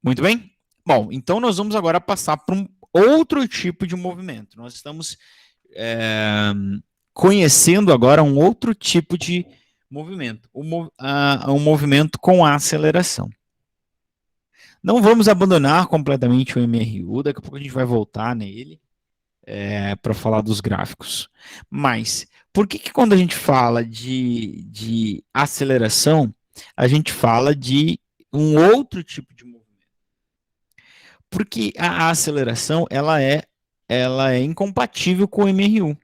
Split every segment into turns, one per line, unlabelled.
Muito bem? Bom, então nós vamos agora passar para um outro tipo de movimento. Nós estamos conhecendo agora um outro tipo de movimento, um movimento com aceleração. Não vamos abandonar completamente o MRU, daqui a pouco a gente vai voltar nele para falar dos gráficos. Mas por que quando a gente fala de aceleração, a gente fala de um outro tipo de movimento? Porque a aceleração ela é incompatível com o MRU.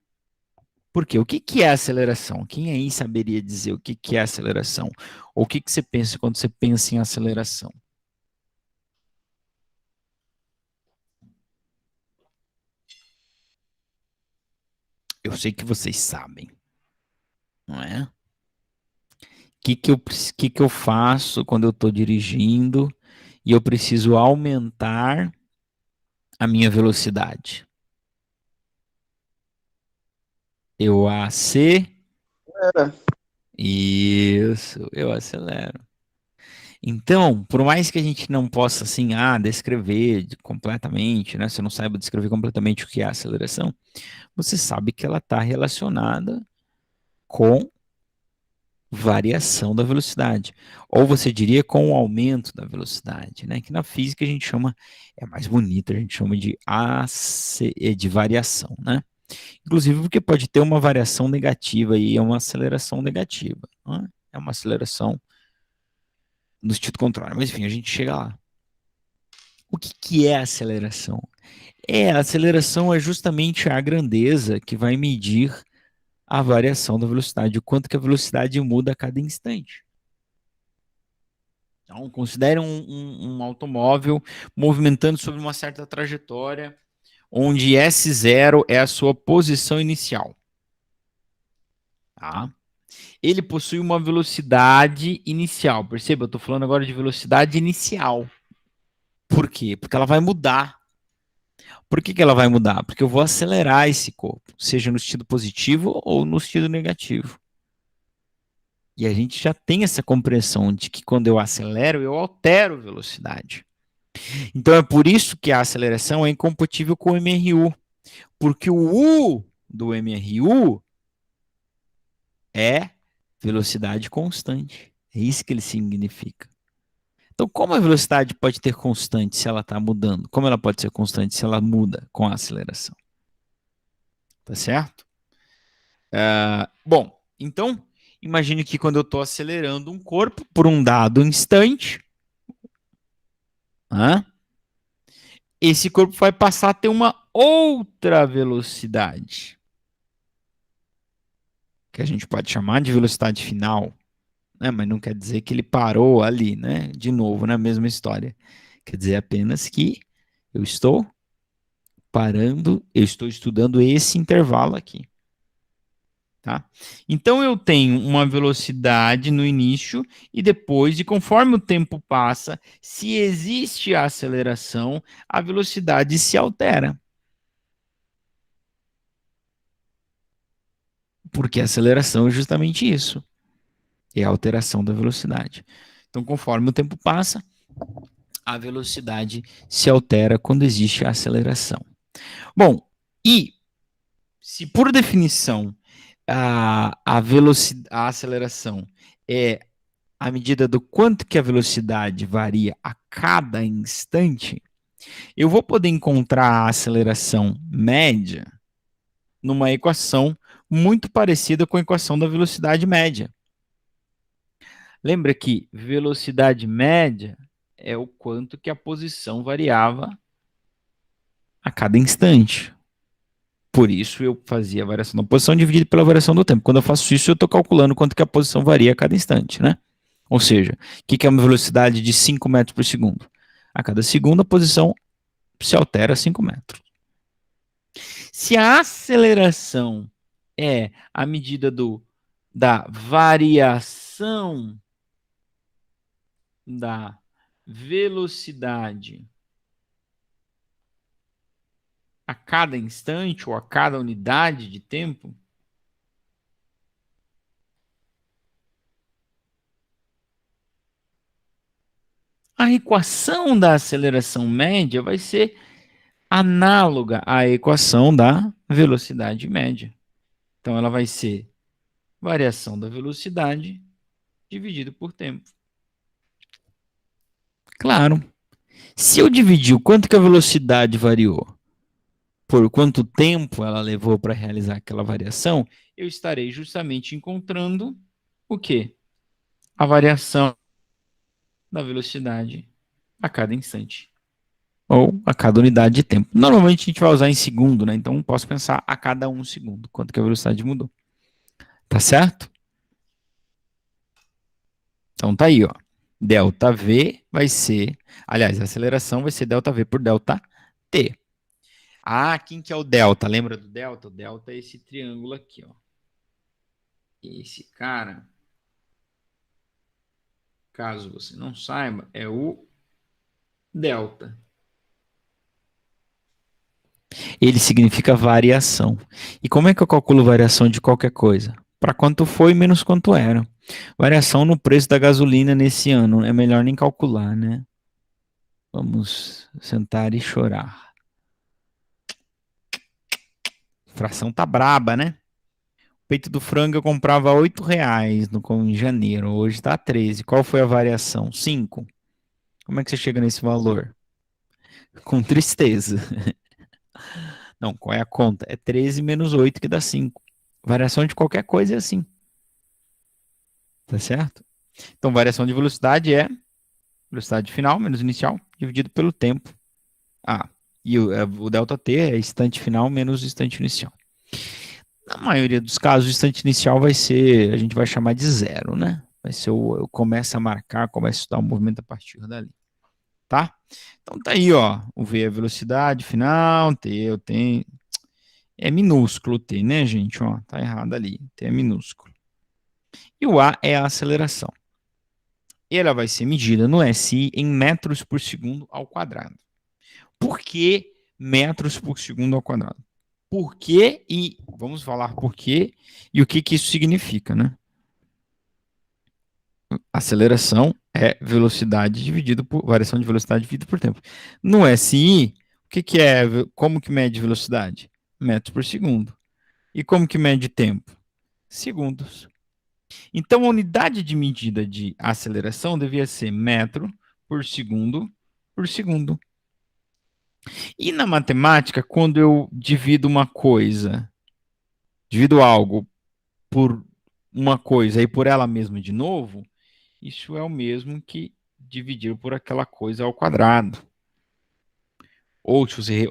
Por quê? O que é aceleração? Quem aí saberia dizer o que é aceleração? Ou o que você pensa quando você pensa em aceleração? Eu sei que vocês sabem, não é? O que eu faço quando eu estou dirigindo e eu preciso aumentar a minha velocidade? Eu
Era.
Isso, eu acelero. Então, por mais que a gente não possa assim, descrever completamente, né? Você não saiba descrever completamente o que é aceleração, você sabe que ela está relacionada com variação da velocidade. Ou você diria com o aumento da velocidade, né? Que na física a gente chama, é mais bonito, a gente chama de variação, né? Inclusive porque pode ter uma variação negativa e é uma aceleração negativa, né? É uma aceleração no sentido contrário. Mas enfim, a gente chega lá. O que é aceleração? A aceleração é justamente a grandeza que vai medir a variação da velocidade, o quanto que a velocidade muda a cada instante. Então, considere um automóvel movimentando sobre uma certa trajetória, onde S0 é a sua posição inicial. Tá? Ele possui uma velocidade inicial. Perceba, eu estou falando agora de velocidade inicial. Por quê? Porque ela vai mudar. Por que ela vai mudar? Porque eu vou acelerar esse corpo, seja no sentido positivo ou no sentido negativo. E a gente já tem essa compreensão de que quando eu acelero, eu altero a velocidade. Então é por isso que a aceleração é incompatível com o MRU, porque o U do MRU é velocidade constante. É isso que ele significa. Então, como a velocidade pode ter constante se ela está mudando? Como ela pode ser constante se ela muda com a aceleração? Tá certo? Bom, então, imagine que quando eu estou acelerando um corpo por um dado instante, né, esse corpo vai passar a ter uma outra velocidade, que a gente pode chamar de velocidade final, né? Mas não quer dizer que ele parou ali, né? De novo, na mesma história. Quer dizer apenas que eu estou parando, eu estou estudando esse intervalo aqui. Tá? Então eu tenho uma velocidade no início e depois, e conforme o tempo passa, se existe a aceleração, a velocidade se altera. Porque a aceleração é justamente isso, é a alteração da velocidade. Então, conforme o tempo passa, a velocidade se altera quando existe a aceleração. Bom, e se por definição a aceleração é a medida do quanto que a velocidade varia a cada instante, eu vou poder encontrar a aceleração média numa equação muito parecida com a equação da velocidade média. Lembra que velocidade média é o quanto que a posição variava a cada instante. Por isso eu fazia a variação da posição dividida pela variação do tempo. Quando eu faço isso, eu estou calculando quanto que a posição varia a cada instante, né? Ou seja, o que é uma velocidade de 5 metros por segundo? A cada segundo a posição se altera 5 metros. Se a aceleração é a medida da variação da velocidade a cada instante ou a cada unidade de tempo, A equação da aceleração média vai ser análoga à equação da velocidade média. Então, ela vai ser variação da velocidade dividido por tempo. Claro. Se eu dividir o quanto que a velocidade variou por quanto tempo ela levou para realizar aquela variação, eu estarei justamente encontrando o quê? A variação da velocidade a cada instante. Ou a cada unidade de tempo. Normalmente a gente vai usar em segundo, né? Então posso pensar a cada 1 segundo, quanto que a velocidade mudou. Tá certo? Então tá aí, ó. Delta V vai ser, aliás, a aceleração vai ser delta V por delta T. Ah, quem que é o delta? Lembra do delta? O delta é esse triângulo aqui, ó. Esse cara, caso você não saiba, é o delta. Ele significa variação. E como é que eu calculo variação de qualquer coisa? Para quanto foi menos quanto era. Variação no preço da gasolina nesse ano. É melhor nem calcular, né? Vamos sentar e chorar. A fração tá braba, né? O peito do frango eu comprava R$ 8 em janeiro. Hoje está 13. Qual foi a variação? 5. Como é que você chega nesse valor? Com tristeza. Não, qual é a conta? É 13 menos 8 que dá 5. Variação de qualquer coisa é assim. Tá certo? Então, variação de velocidade é velocidade final menos inicial dividido pelo tempo. Ah, e o delta t é instante final menos instante inicial. Na maioria dos casos, o instante inicial vai ser, a gente vai chamar de zero, né? Vai ser eu começo a marcar, começo a estudar o movimento a partir dali. Tá? Então tá aí, ó. O V é a velocidade final, T eu tenho. É minúsculo T, né, gente? Ó, tá errado ali. T é minúsculo. E o A é a aceleração. E ela vai ser medida no SI em metros por segundo ao quadrado. Por que metros por segundo ao quadrado? Por quê e vamos falar por quê e o que que isso significa, né? Aceleração é velocidade dividido por variação de velocidade dividido por tempo. No SI, o que que é, como que mede velocidade? Metros por segundo. E como que mede tempo? Segundos. Então a unidade de medida de aceleração devia ser metro por segundo por segundo. E na matemática, quando eu divido algo por uma coisa e por ela mesma de novo, isso é o mesmo que dividir por aquela coisa ao quadrado. Ou se você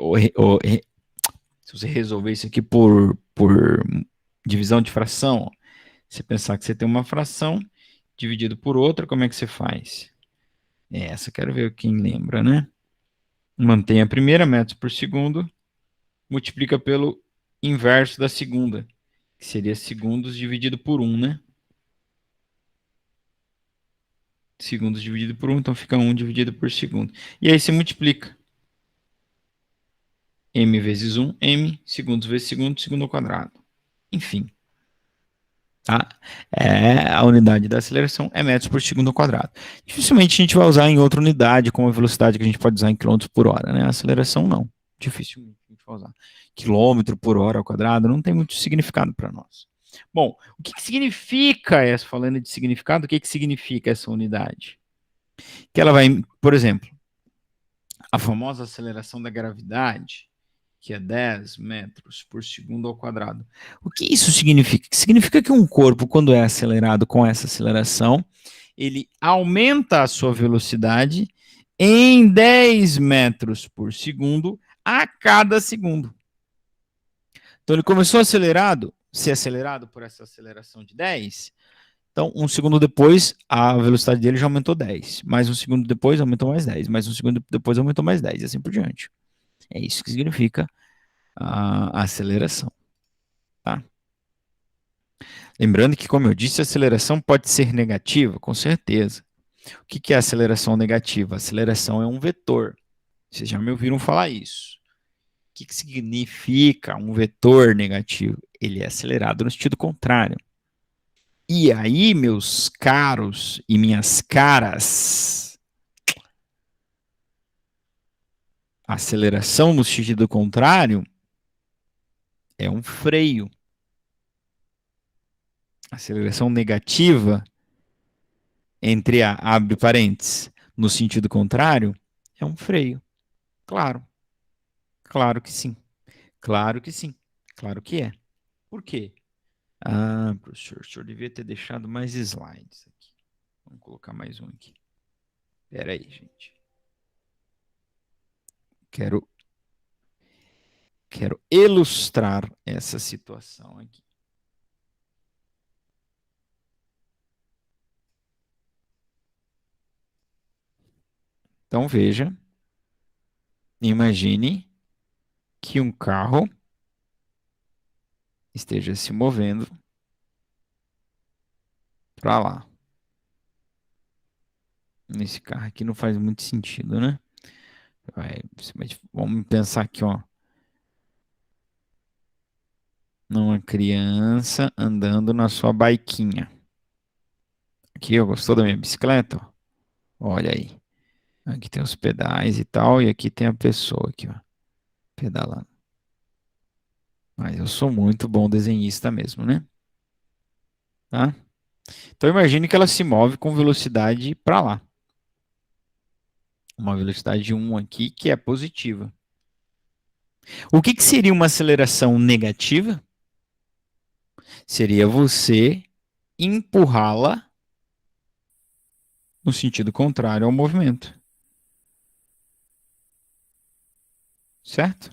resolver isso aqui por divisão de fração, você pensar que você tem uma fração dividido por outra, como é que você faz? Essa quero ver quem lembra, né? Mantém a primeira, metros por segundo, multiplica pelo inverso da segunda, que seria segundos dividido por 1, né? Segundos dividido por 1, então fica 1 dividido por segundo. E aí você multiplica. M vezes 1, M, segundos vezes segundo, segundo ao quadrado. Enfim. Tá? A unidade da aceleração é metros por segundo ao quadrado. Dificilmente a gente vai usar em outra unidade, como a velocidade que a gente pode usar em quilômetros por hora, né? A aceleração não. Dificilmente a gente vai usar. Quilômetro por hora ao quadrado não tem muito significado para nós. Bom, o que significa essa, falando de significado, o que significa essa unidade? Que ela vai, por exemplo, a famosa aceleração da gravidade, que é 10 metros por segundo ao quadrado. O que isso significa? Significa que um corpo, quando é acelerado com essa aceleração, ele aumenta a sua velocidade em 10 metros por segundo a cada segundo. Então ele começou acelerado, ser acelerado por essa aceleração de 10, então 1 segundo depois a velocidade dele já aumentou 10, mais 1 segundo depois aumentou mais 10, mais 1 segundo depois aumentou mais 10 e assim por diante. É isso que significa a aceleração. Tá? Lembrando que, como eu disse, a aceleração pode ser negativa, com certeza. O que é aceleração negativa? A aceleração é um vetor. Vocês já me ouviram falar isso. O que significa um vetor negativo? Ele é acelerado no sentido contrário. E aí, meus caros e minhas caras, aceleração no sentido contrário é um freio. Aceleração negativa, abre parênteses, no sentido contrário, é um freio. Claro. Claro que sim. Claro que sim. Claro que é. Por quê? Ah, professor, o senhor devia ter deixado mais slides aqui. Vamos colocar mais um aqui. Espera aí, gente. Quero ilustrar essa situação aqui. Então veja, imagine que um carro esteja se movendo para lá. Esse carro aqui não faz muito sentido, né? Vamos pensar aqui, ó. Uma criança andando na sua biquinha. Aqui, ó, gostou da minha bicicleta? Olha aí. Aqui tem os pedais e tal, e aqui tem a pessoa aqui, ó, pedalando. Mas eu sou muito bom desenhista mesmo, né? Tá? Então imagine que ela se move com velocidade para lá. Uma velocidade 1 aqui que é positiva. O que seria uma aceleração negativa? Seria você empurrá-la no sentido contrário ao movimento. Certo?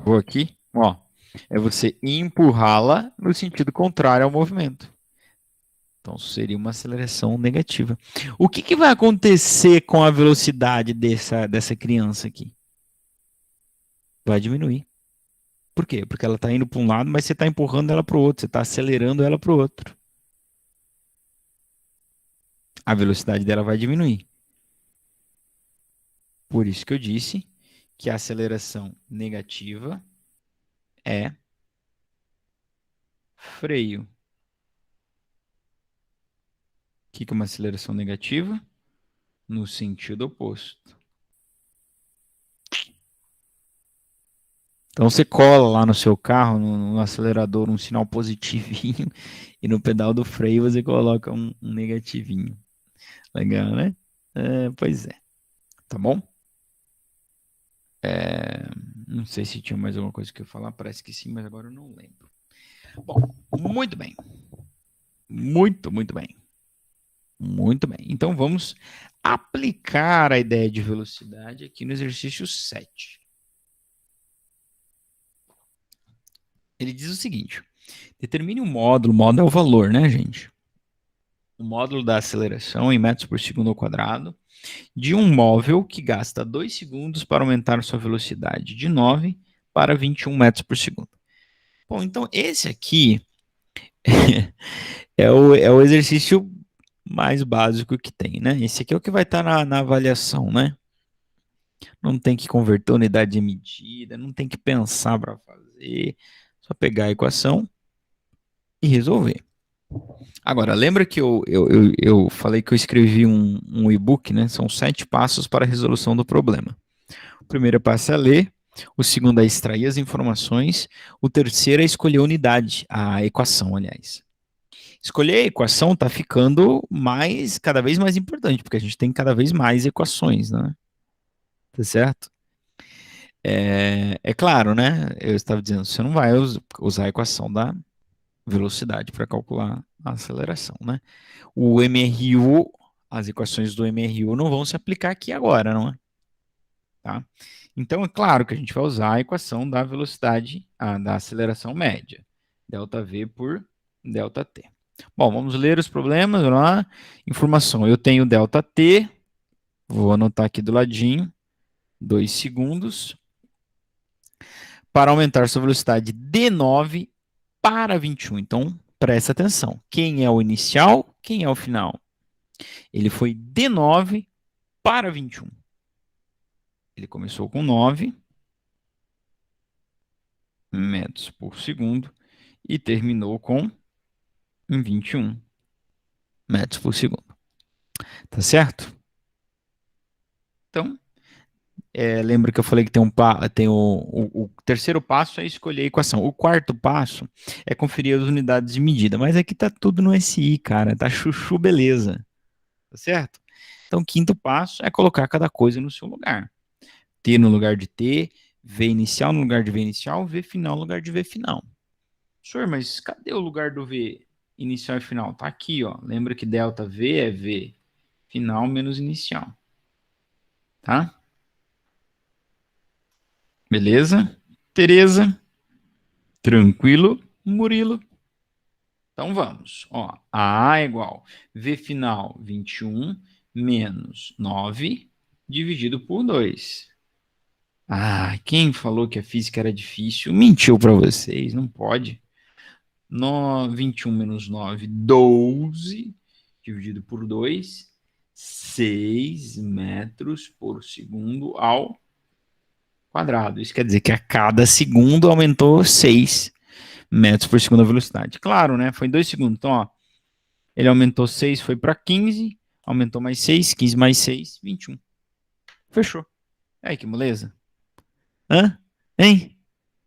Vou aqui, ó. É você empurrá-la no sentido contrário ao movimento. Então seria uma aceleração negativa. O que vai acontecer com a velocidade dessa criança aqui? Vai diminuir. Por quê? Porque ela está indo para um lado, mas você está empurrando ela para o outro, você está acelerando ela para o outro. A velocidade dela vai diminuir. Por isso que eu disse que a aceleração negativa é freio. O que é uma aceleração negativa? No sentido oposto. Então você cola lá no seu carro, no acelerador, um sinal positivinho, e no pedal do freio você coloca um negativinho. Legal, né? Pois é. Tá bom? Não sei se tinha mais alguma coisa que eu falar, parece que sim, mas agora eu não lembro. Bom, muito bem. Muito, muito bem. Muito bem. Então vamos aplicar a ideia de velocidade aqui no exercício 7. Ele diz o seguinte: determine um módulo, módulo é o valor, né, gente? O módulo da aceleração em metros por segundo ao quadrado de um móvel que gasta 2 segundos para aumentar sua velocidade de 9 para 21 metros por segundo. Bom, então esse aqui é o exercício mais básico que tem, né? Esse aqui é o que vai estar na avaliação, né? Não tem que converter unidade de medida, não tem que pensar para fazer, só pegar a equação e resolver. Agora, lembra que eu falei que eu escrevi um e-book, né? São 7 passos para a resolução do problema. O primeiro passo é ler, o segundo é extrair as informações, o terceiro é escolher a unidade, a equação, aliás. Escolher a equação está ficando cada vez mais importante, porque a gente tem cada vez mais equações, né? Tá certo? É claro, né? Eu estava dizendo, você não vai usar a equação da velocidade para calcular a aceleração, né? O MRU, as equações do MRU não vão se aplicar aqui agora, não é? Tá? Então, é claro que a gente vai usar a equação da velocidade, da aceleração média. ΔV por ΔT. Bom, vamos ler os problemas. Vamos lá. Informação. Eu tenho ΔT. Vou anotar aqui do ladinho. 2 segundos. Para aumentar sua velocidade de 9 para 21. Então, presta atenção. Quem é o inicial? Quem é o final? Ele foi de 9 para 21. Ele começou com 9 metros por segundo e terminou com 21 metros por segundo. Tá certo? Então, lembra que eu falei que tem o terceiro passo é escolher a equação. O quarto passo é conferir as unidades de medida. Mas aqui tá tudo no SI, cara. Tá chuchu, beleza. Tá certo? Então, o quinto passo é colocar cada coisa no seu lugar. T no lugar de T, V inicial no lugar de V inicial, V final no lugar de V final. Senhor, mas cadê o lugar do V inicial e final? Tá aqui, ó. Lembra que delta V é V final menos inicial. Tá? Beleza? Tereza? Tranquilo? Murilo? Então vamos. Ó, A é igual V final 21 menos 9 dividido por 2. Ah, quem falou que a física era difícil mentiu para vocês, não pode. 21 menos 9, 12, dividido por 2, 6 metros por segundo ao quadrado. Isso quer dizer que a cada segundo aumentou 6 metros por segundo a velocidade. Claro, né? Foi em 2 segundos. Então, ó, ele aumentou 6, foi para 15, aumentou mais 6, 15 mais 6, 21. Fechou. Aí, que moleza. Hã? Hein?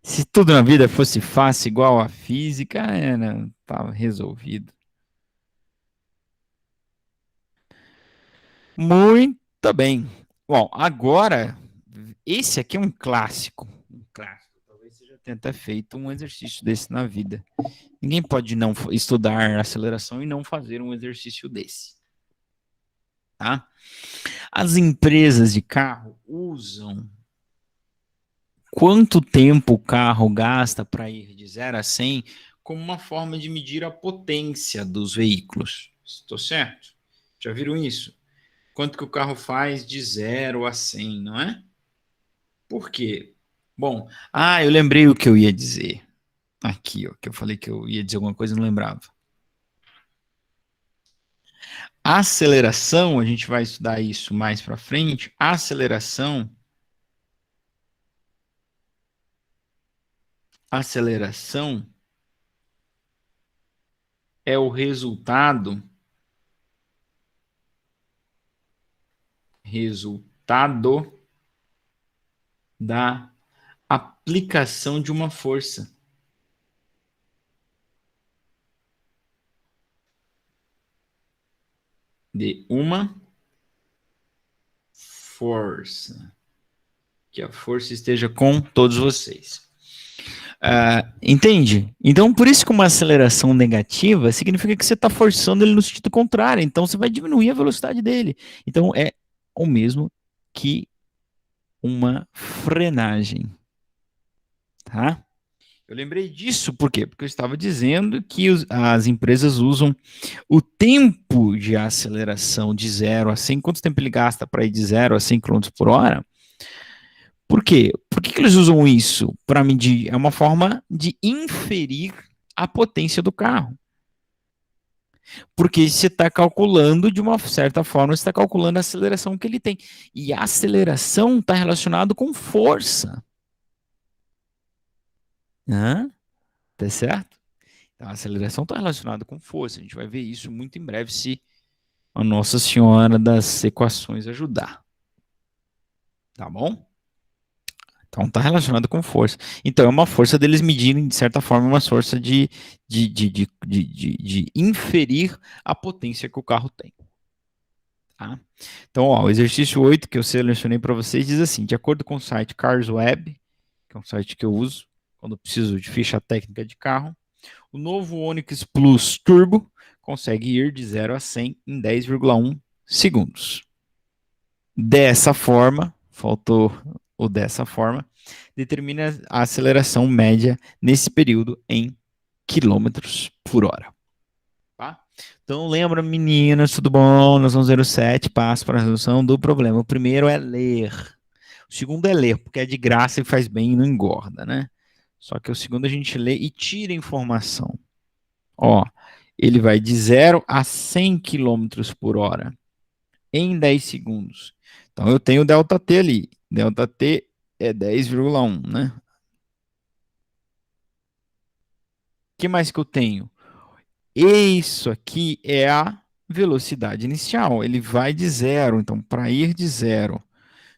Se tudo na vida fosse fácil igual a física, era, tava resolvido. Muito bem. Bom, agora, esse aqui é um clássico. Um clássico. Talvez você já tenha até feito um exercício desse na vida. Ninguém pode não estudar aceleração e não fazer um exercício desse. Tá? As empresas de carro usam quanto tempo o carro gasta para ir de 0 a 100 como uma forma de medir a potência dos veículos. Estou certo? Já viram isso? Quanto que o carro faz de 0 a 100, não é? Por quê? Bom, eu lembrei o que eu ia dizer. Aqui, ó, que eu falei que eu ia dizer alguma coisa e não lembrava. A aceleração, a gente vai estudar isso mais para frente. A aceleração é o resultado da aplicação de uma força. De uma força. Que a força esteja com todos vocês. Entende? Então, por isso que uma aceleração negativa significa que você está forçando ele no sentido contrário. Então, você vai diminuir a velocidade dele. Então, é o mesmo que uma frenagem. Tá? Eu lembrei disso por quê? Porque eu estava dizendo que as empresas usam o tempo de aceleração de 0 a 100. Quanto tempo ele gasta para ir de 0 a 100 km por hora? Por quê? Por que eles usam isso para medir? É uma forma de inferir a potência do carro. Porque você está calculando, de uma certa forma, você está calculando a aceleração que ele tem. E a aceleração está relacionada com força. Tá certo? Então, a aceleração está relacionada com força. A gente vai ver isso muito em breve se a Nossa Senhora das Equações ajudar. Tá bom? Então está relacionado com força. Então é uma força deles medirem, de certa forma, uma força de inferir a potência que o carro tem. Tá? Então, ó, o exercício 8 que eu selecionei para vocês diz assim: de acordo com o site Cars Web, que é um site que eu uso quando preciso de ficha técnica de carro, o novo Onix Plus Turbo consegue ir de 0 a 100 em 10,1 segundos. Dessa forma, faltou o dessa forma, determina a aceleração média nesse período em quilômetros por hora. Tá? Então lembra, meninas, tudo bom? Nós vamos ver os 7 passos para a resolução do problema. O primeiro é ler. O segundo é ler, porque é de graça e faz bem e não engorda, né? Só que o segundo a gente lê e tira informação. Ó, ele vai de 0 a 100 quilômetros por hora em 10 segundos. Então eu tenho o ΔT ali. ΔT é 10,1, né? O que mais que eu tenho? Isso aqui é a velocidade inicial. Ele vai de zero. Então, para ir de zero,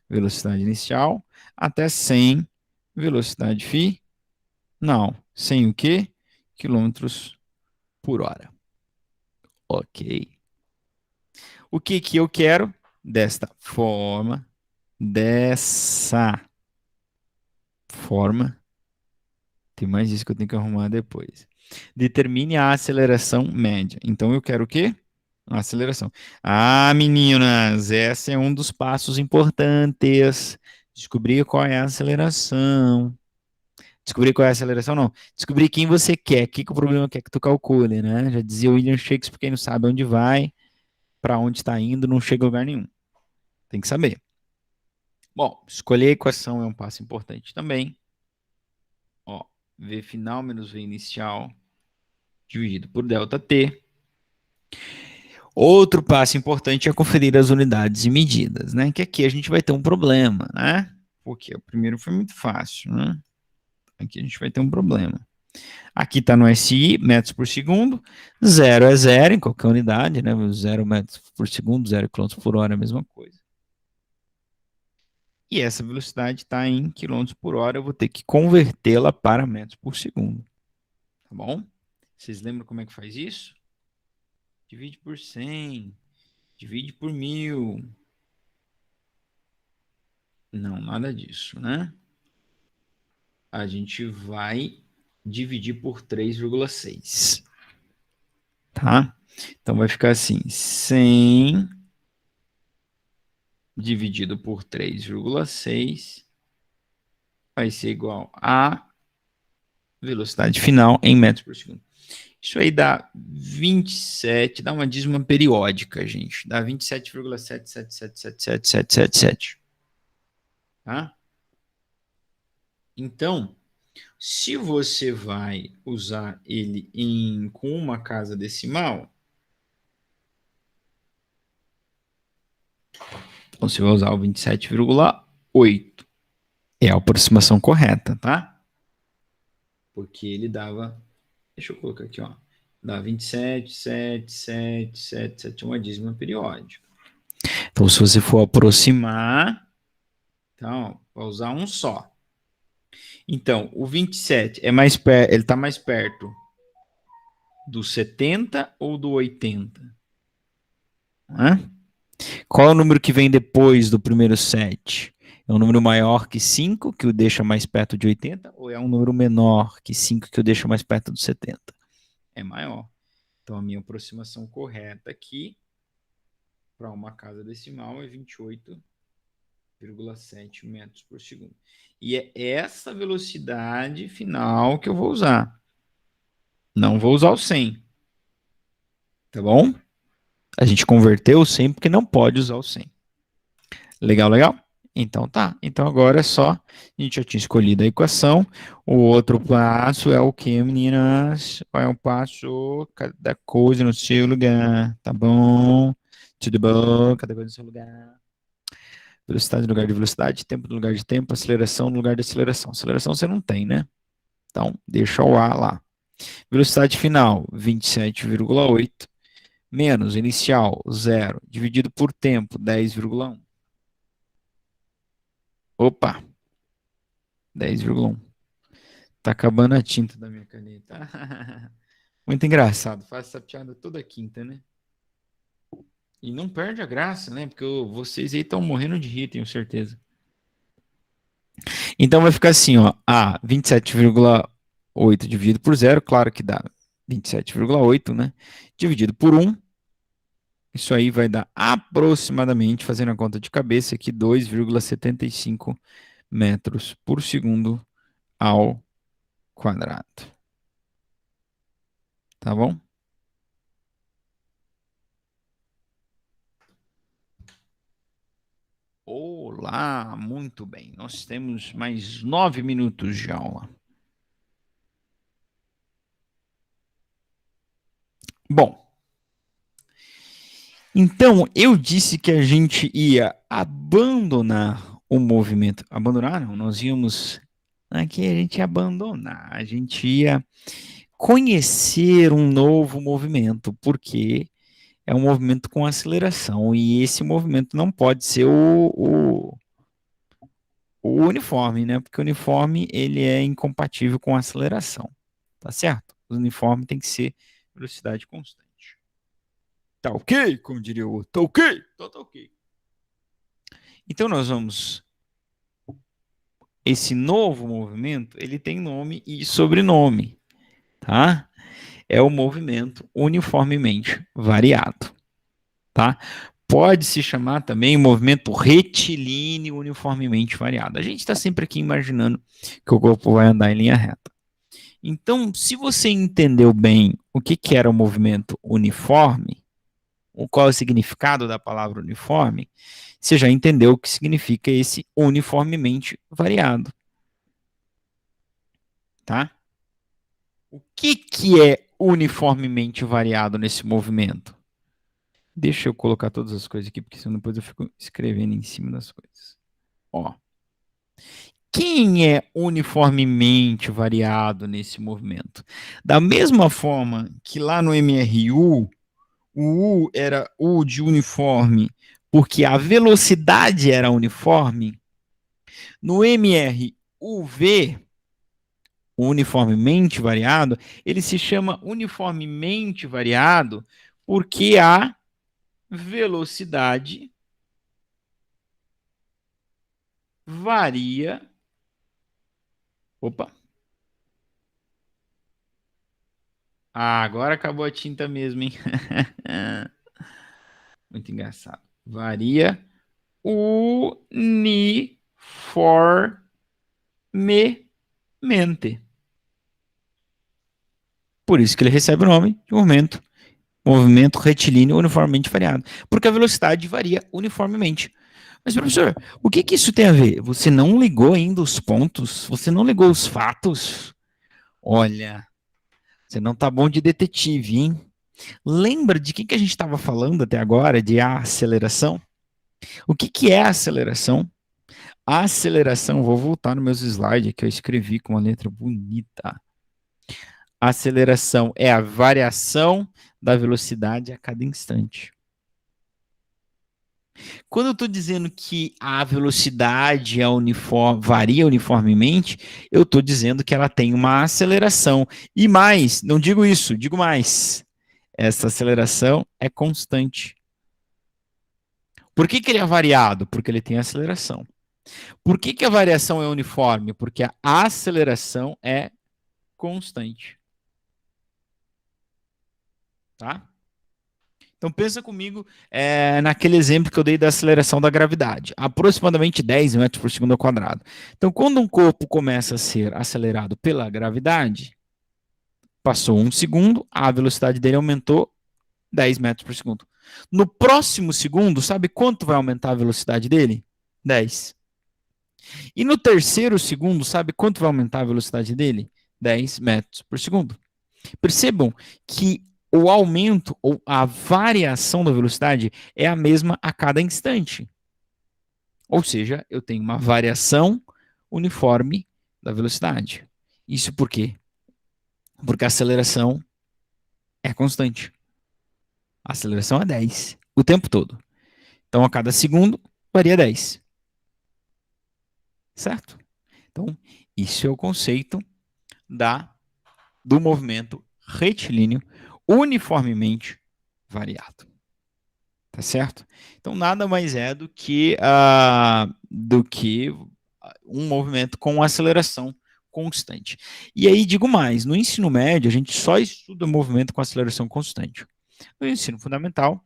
velocidade inicial, até 100, velocidade final. 100 o quê? Quilômetros por hora. Ok. O que que eu quero? Desta forma. Dessa forma. Tem mais isso que eu tenho que arrumar depois. Determine a aceleração média. Então eu quero o quê? A aceleração. Ah, meninas, esse é um dos passos importantes. Descobrir qual é a aceleração. Descobrir qual é a aceleração, não. Descobrir quem você quer, que o problema quer que tu calcule, né? Já dizia William Shakespeare, quem não sabe onde vai, para onde está indo, não chega a lugar nenhum. Tem que saber. Bom, escolher a equação é um passo importante também. Ó, V final menos V inicial dividido por ΔT. Outro passo importante é conferir as unidades e medidas, né? Que aqui a gente vai ter um problema, né? Porque o primeiro foi muito fácil, né? Aqui a gente vai ter um problema. Aqui está no SI, metros por segundo. Zero é zero em qualquer unidade, né? 0 metros por segundo, 0 quilômetros por hora é a mesma coisa. E essa velocidade está em quilômetros por hora. Eu vou ter que convertê-la para metros por segundo. Tá bom? Vocês lembram como é que faz isso? Divide por 100. Divide por 1000. Não, nada disso, né? A gente vai dividir por 3,6. Tá? Então vai ficar assim, 100 dividido por 3,6 vai ser igual a velocidade final em metros por segundo. Isso aí dá 27, dá uma dízima periódica, gente. Dá 27,7777777. Tá? Então, se você vai usar ele com uma casa decimal, então você vai usar o 27,8. É a aproximação correta, tá? Porque ele dava... Deixa eu colocar aqui, ó. Dá 27,77777, uma dízima periódica. Então, se você for aproximar, então, vai usar um só. Então, o 27 é mais ele está mais perto do 70 ou do 80? Hã? Qual é o número que vem depois do primeiro 7? É um número maior que 5, que o deixa mais perto de 80, ou é um número menor que 5, que o deixa mais perto do 70? É maior. Então, a minha aproximação correta aqui para uma casa decimal é 28,7 metros por segundo. E é essa velocidade final que eu vou usar. Não vou usar o 100. Tá bom? A gente converteu o 100 porque não pode usar o 100. Legal, legal? Então tá. Então agora é só. A gente já tinha escolhido a equação. O outro passo é o que, meninas? Qual é o passo? Cada coisa no seu lugar. Tá bom? Tudo bom? Cada coisa no seu lugar. Velocidade no lugar de velocidade, tempo no lugar de tempo, aceleração no lugar de aceleração. Aceleração você não tem, né? Então, deixa o A lá. Velocidade final, 27,8. Menos inicial, 0. Dividido por tempo, 10,1. Opa, 10,1. Tá acabando a tinta da minha caneta. Muito engraçado. Faço essa piada toda quinta, né? E não perde a graça, né? Porque vocês aí estão morrendo de rir, tenho certeza. Então vai ficar assim, ó. A 27,8 dividido por 0, claro que dá 27,8, né? Dividido por 1. Isso aí vai dar aproximadamente, fazendo a conta de cabeça aqui, 2,75 metros por segundo ao quadrado. Tá bom? Olá, muito bem. Nós temos mais 9 minutos de aula. Bom, então eu disse que a gente ia abandonar o movimento. Abandonar não, nós íamos... Aqui a gente ia abandonar, a gente ia conhecer um novo movimento, porque é um movimento com aceleração, e esse movimento não pode ser o uniforme, né? Porque o uniforme ele é incompatível com a aceleração, tá certo? O uniforme tem que ser velocidade constante. Tá ok? Como diria o outro. Tá ok? Tá ok. Então nós vamos... Esse novo movimento, ele tem nome e sobrenome, tá? É o movimento uniformemente variado, tá? Pode se chamar também movimento retilíneo uniformemente variado. A gente está sempre aqui imaginando que o corpo vai andar em linha reta. Então, se você entendeu bem o que era o movimento uniforme, qual é o significado da palavra uniforme, você já entendeu o que significa esse uniformemente variado. Tá? O que é uniformemente variado nesse movimento? Deixa eu colocar todas as coisas aqui, porque senão depois eu fico escrevendo em cima das coisas. Ó. Quem é uniformemente variado nesse movimento? Da mesma forma que lá no MRU, o U era U de uniforme, porque a velocidade era uniforme, no MRUV, uniformemente variado, ele se chama uniformemente variado porque a velocidade varia. Opa! Ah, agora acabou a tinta mesmo, hein? Muito engraçado. Varia uniformemente. Por isso que ele recebe o nome de movimento retilíneo uniformemente variado. Porque a velocidade varia uniformemente. Mas, professor, o que isso tem a ver? Você não ligou ainda os pontos? Você não ligou os fatos? Olha, você não tá bom de detetive, hein? Lembra de que a gente estava falando até agora, de aceleração? O que é a aceleração? A aceleração, vou voltar nos meus slides que eu escrevi com uma letra bonita. A aceleração é a variação da velocidade a cada instante. Quando eu estou dizendo que a velocidade é varia uniformemente, eu estou dizendo que ela tem uma aceleração. E mais, não digo isso, digo mais. Essa aceleração é constante. Por que ele é variado? Porque ele tem aceleração. Por que a variação é uniforme? Porque a aceleração é constante. Tá? Então pensa comigo naquele exemplo que eu dei da aceleração da gravidade, aproximadamente 10 metros por segundo ao quadrado. Então quando um corpo começa a ser acelerado pela gravidade, passou 1 segundo, a velocidade dele aumentou 10 metros por segundo. No próximo segundo, sabe quanto vai aumentar a velocidade dele? 10. E no terceiro segundo, sabe quanto vai aumentar a velocidade dele? 10 metros por segundo. Percebam que o aumento ou a variação da velocidade é a mesma a cada instante. Ou seja, eu tenho uma variação uniforme da velocidade. Isso por quê? Porque a aceleração é constante. A aceleração é 10 o tempo todo. Então, a cada segundo, varia 10. Certo? Então, isso é o conceito do movimento retilíneo uniformemente variado. Tá certo? Então, nada mais é do que um movimento com aceleração constante. E aí, digo mais, no ensino médio, a gente só estuda movimento com aceleração constante. No ensino fundamental,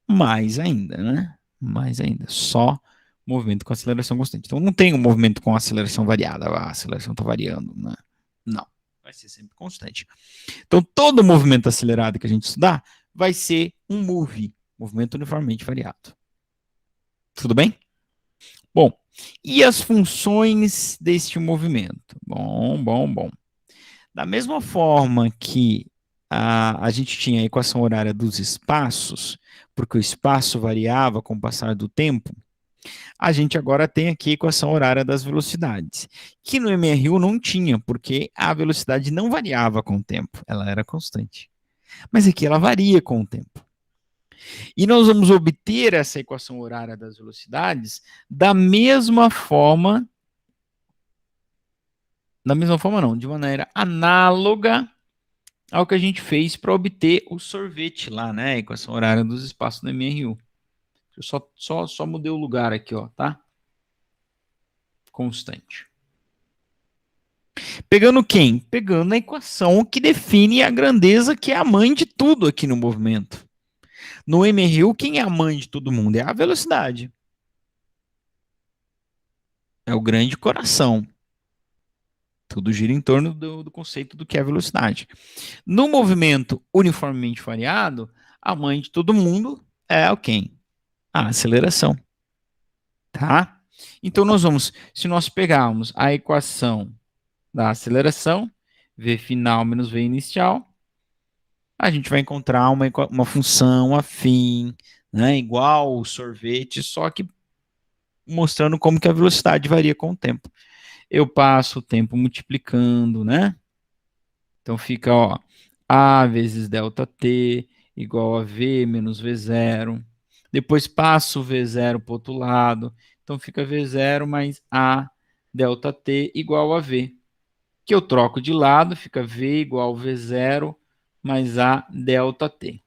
mais ainda, né? Mais ainda, só movimento com aceleração constante. Então, não tem um movimento com aceleração variada, a aceleração está variando, né? Não, vai ser sempre constante. Então, todo movimento acelerado que a gente estudar vai ser um movimento uniformemente variado. Tudo bem? Bom, e as funções deste movimento? Bom. Da mesma forma que a gente tinha a equação horária dos espaços, porque o espaço variava com o passar do tempo, a gente agora tem aqui a equação horária das velocidades, que no MRU não tinha, porque a velocidade não variava com o tempo, ela era constante. Mas aqui ela varia com o tempo. E nós vamos obter essa equação horária das velocidades da mesma forma não, de maneira análoga ao que a gente fez para obter o sorvete lá, né? A equação horária dos espaços do MRU. Eu só mudei o lugar aqui, ó, tá? Constante. Pegando quem? Pegando a equação que define a grandeza, que é a mãe de tudo aqui no movimento. No MRU, quem é a mãe de todo mundo? É a velocidade. É o grande coração. Tudo gira em torno do conceito do que é velocidade. No movimento uniformemente variado, a mãe de todo mundo é o quem? A aceleração. Tá? Então, se nós pegarmos a equação da aceleração, V final menos V inicial, a gente vai encontrar uma função afim, né, igual o sorvete, só que mostrando como que a velocidade varia com o tempo. Eu passo o tempo multiplicando, né? Então fica, ó, A vezes ΔT igual a V menos V0. Depois passo o V0 para o outro lado. Então fica V0 mais A ΔT igual a V. Que eu troco de lado, fica V igual a V0 mais A ΔT.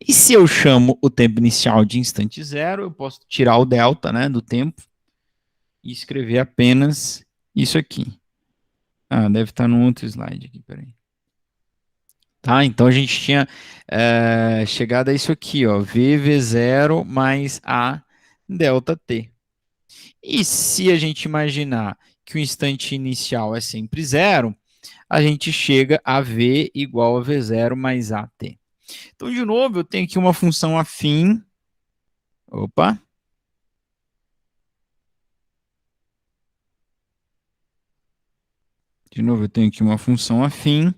E se eu chamo o tempo inicial de instante zero, eu posso tirar o delta, né, do tempo e escrever apenas isso aqui. Ah, deve estar no outro slide aqui, peraí. Tá, então a gente tinha chegado a isso aqui, ó, VV0 mais A ΔT. E se a gente imaginar que o instante inicial é sempre zero, a gente chega a V igual a V0 mais AT. Então, de novo, eu tenho aqui uma função afim. Opa. De novo, eu tenho aqui uma função afim,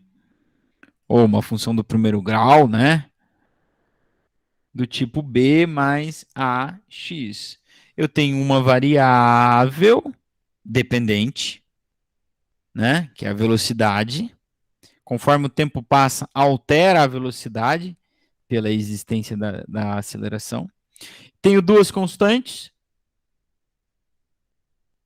ou uma função do primeiro grau, né? Do tipo B mais AX. Eu tenho uma variável dependente, né? Que é a velocidade. Conforme o tempo passa, altera a velocidade pela existência da aceleração. Tenho duas constantes,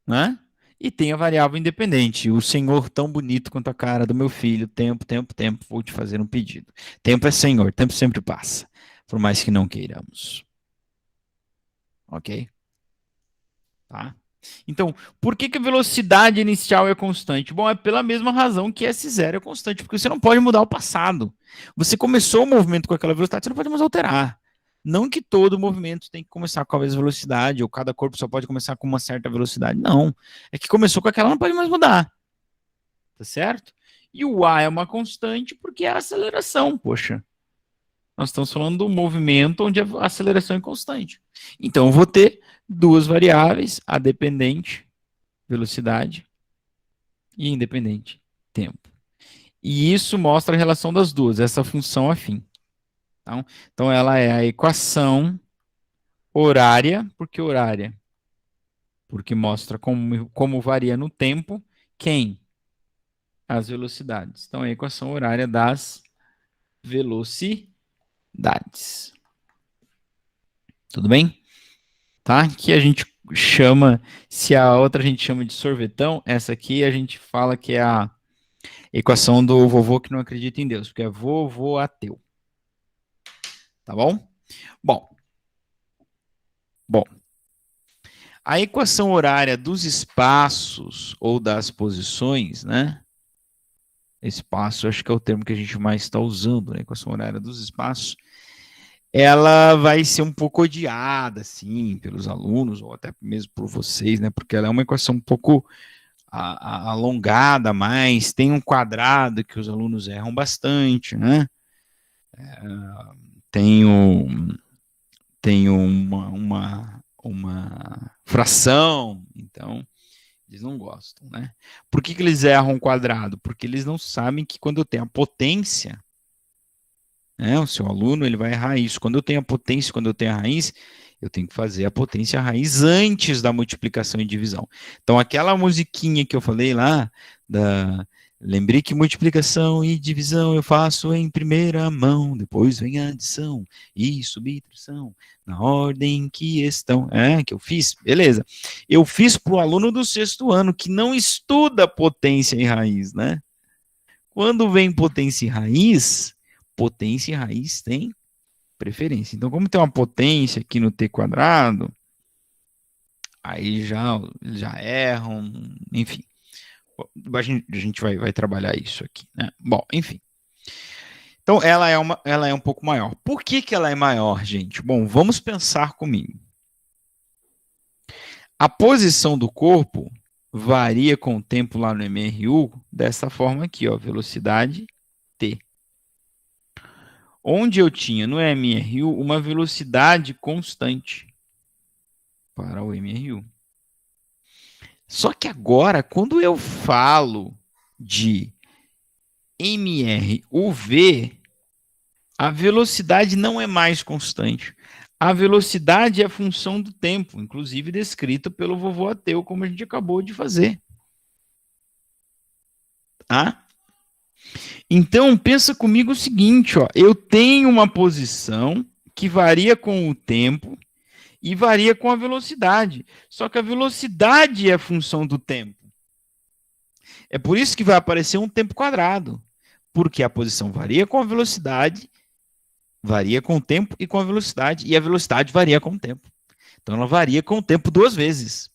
né? E tem a variável independente. O senhor tão bonito quanto a cara do meu filho. Tempo, tempo, tempo. Vou te fazer um pedido. Tempo é senhor. Tempo sempre passa. Por mais que não queiramos. Ok? Tá? Então, por que a velocidade inicial é constante? Bom, é pela mesma razão que S0 é constante. Porque você não pode mudar o passado. Você começou o movimento com aquela velocidade, você não pode mais alterar. Não que todo movimento tem que começar com a mesma velocidade, ou cada corpo só pode começar com uma certa velocidade. Não. É que começou com aquela, não pode mais mudar. Tá certo? E o A é uma constante porque é a aceleração, poxa. Nós estamos falando do movimento onde a aceleração é constante. Então, eu vou ter duas variáveis, a dependente, velocidade, e independente, tempo. E isso mostra a relação das duas, essa função afim. Então, ela é a equação horária. Por que horária? Porque mostra como varia no tempo quem? As velocidades. Então, é a equação horária das velocidades. Tudo bem? Tá? Que a gente chama, se a outra a gente chama de sorvetão, essa aqui a gente fala que é a equação do vovô que não acredita em Deus, porque é vovô ateu. Tá bom? Bom, a equação horária dos espaços ou das posições, né? Espaço, acho que é o termo que a gente mais está usando, né? Equação horária dos espaços. Ela vai ser um pouco odiada, assim, pelos alunos, ou até mesmo por vocês, né? Porque ela é uma equação um pouco alongada, mas tem um quadrado que os alunos erram bastante, né? Tem uma fração, então eles não gostam, né? Por que eles erram um quadrado? Porque eles não sabem que quando eu tenho a potência, né, o seu aluno ele vai errar isso. Quando eu tenho a potência, quando eu tenho a raiz, eu tenho que fazer a potência a raiz antes da multiplicação e divisão. Então, aquela musiquinha que eu falei lá, Lembrei que multiplicação e divisão eu faço em primeira mão, depois vem a adição e subtração, na ordem que estão. Que eu fiz, beleza. Eu fiz para o aluno do 6º ano que não estuda potência e raiz, né? Quando vem potência e raiz tem preferência. Então, como tem uma potência aqui no t quadrado, aí já erram, enfim. A gente vai trabalhar isso aqui, né? Bom, enfim. Então, ela é um pouco maior. Por que ela é maior, gente? Bom, vamos pensar comigo. A posição do corpo varia com o tempo lá no MRU dessa forma aqui, ó, velocidade t. Onde eu tinha no MRU uma velocidade constante para o MRU. Só que agora, quando eu falo de MRUV, a velocidade não é mais constante. A velocidade é a função do tempo, inclusive descrita pelo vovô Ateu, como a gente acabou de fazer. Tá? Então, pensa comigo o seguinte, ó, eu tenho uma posição que varia com o tempo e varia com a velocidade. Só que a velocidade é a função do tempo. É por isso que vai aparecer um tempo quadrado, porque a posição varia com a velocidade, varia com o tempo e com a velocidade, e a velocidade varia com o tempo. Então, ela varia com o tempo 2 vezes.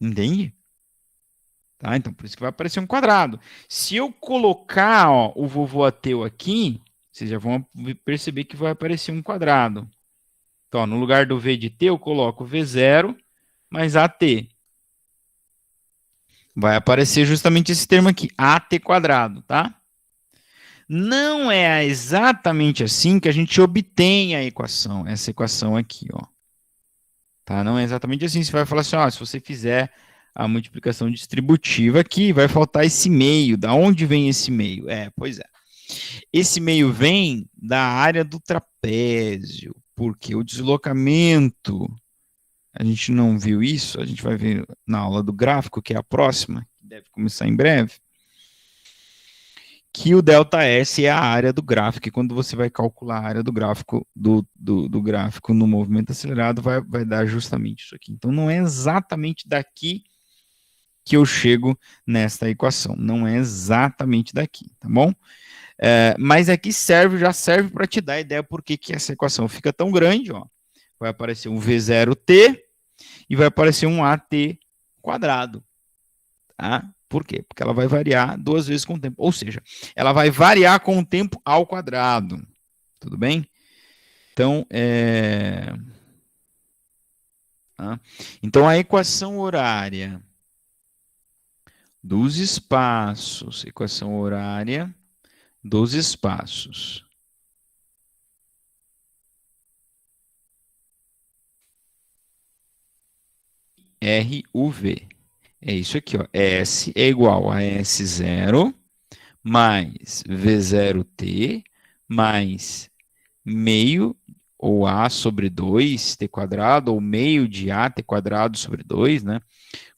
Entende? Tá? Então, por isso que vai aparecer um quadrado. Se eu colocar o vovô Ateu aqui, vocês já vão perceber que vai aparecer um quadrado. Então, no lugar do V de T, eu coloco V0 mais AT. Vai aparecer justamente esse termo aqui, AT quadrado, tá? Não é exatamente assim que a gente obtém a equação, essa equação aqui, ó. Tá? Não é exatamente assim. Você vai falar assim, ó, se você fizer a multiplicação distributiva aqui, vai faltar esse meio. Da onde vem esse meio? Pois é. Esse meio vem da área do trapézio, porque o deslocamento, a gente não viu isso, a gente vai ver na aula do gráfico, que é a próxima, que deve começar em breve, que o ΔS é a área do gráfico, e quando você vai calcular a área do gráfico do gráfico no movimento acelerado, vai dar justamente isso aqui. Então, não é exatamente daqui que eu chego nesta equação, não é exatamente daqui, tá bom? Mas aqui já serve para te dar a ideia por que essa equação fica tão grande, ó. Vai aparecer um V0t e vai aparecer um AT quadrado, tá? Por quê? Porque ela vai variar 2 vezes com o tempo. Ou seja, ela vai variar com o tempo ao quadrado. Tudo bem? Então, então a equação horária dos espaços, equação horária dos espaços RUV. É isso aqui, ó. S é igual a S0 mais V0t mais meio ou A sobre 2t quadrado ou meio de AT quadrado sobre 2, né?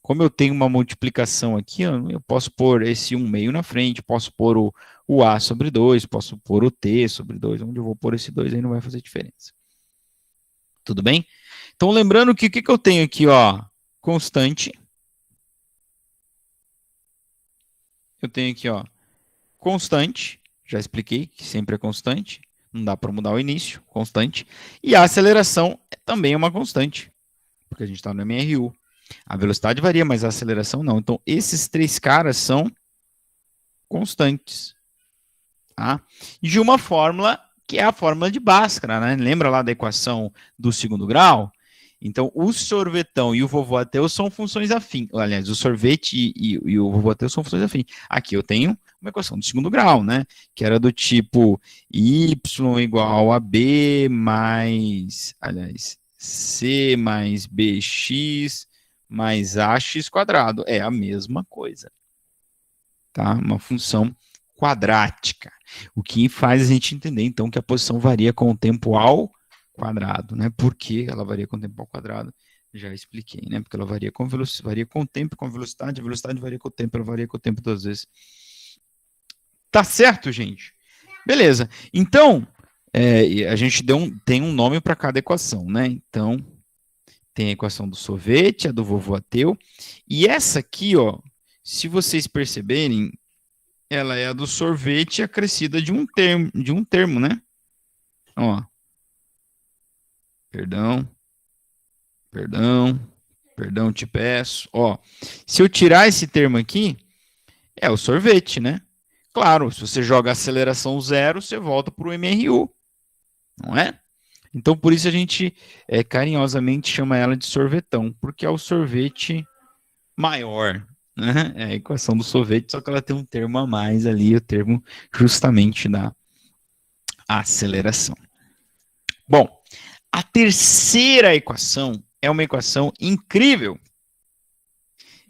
Como eu tenho uma multiplicação aqui, eu posso pôr esse 1 meio na frente, posso pôr o A sobre 2, posso pôr o T sobre 2, onde eu vou pôr esse 2 aí não vai fazer diferença. Tudo bem? Então, lembrando que o que eu tenho aqui, ó, constante. Eu tenho aqui, ó, constante, já expliquei que sempre é constante, não dá para mudar o início, constante. E a aceleração também é uma constante, porque a gente está no MRU. A velocidade varia, mas a aceleração não. Então, esses 3 caras são constantes. Tá? De uma fórmula que é a fórmula de Bhaskara, né? Lembra lá da equação do 2º grau? Então, o sorvetão e o vovô Ateu são funções afins. Aliás, o sorvete e o vovô Ateu são funções afins. Aqui eu tenho uma equação do 2º grau, né? Que era do tipo y igual a b mais, aliás, c mais bx mais ax quadrado. É a mesma coisa. Tá? Uma função quadrática. O que faz a gente entender, então, que a posição varia com o tempo ao quadrado, né? Por que ela varia com o tempo ao quadrado? Já expliquei, né? Porque ela varia com velocidade, varia com o tempo, com a velocidade varia com o tempo, ela varia com o tempo duas vezes. Tá certo, gente? Beleza. Então, a gente tem um nome para cada equação, né? Então, tem a equação do sorvete, a do vovô ateu, e essa aqui, ó, se vocês perceberem, ela é a do sorvete acrescida de um termo, né? Ó. Perdão, te peço. Ó, se eu tirar esse termo aqui, é o sorvete, né? Claro, se você joga aceleração zero, você volta para o MRU, não é? Então, por isso a gente carinhosamente chama ela de sorvetão, porque é o sorvete maior, né? É a equação do sorvete, só que ela tem um termo a mais ali, o termo justamente da aceleração. Bom, a terceira equação é uma equação incrível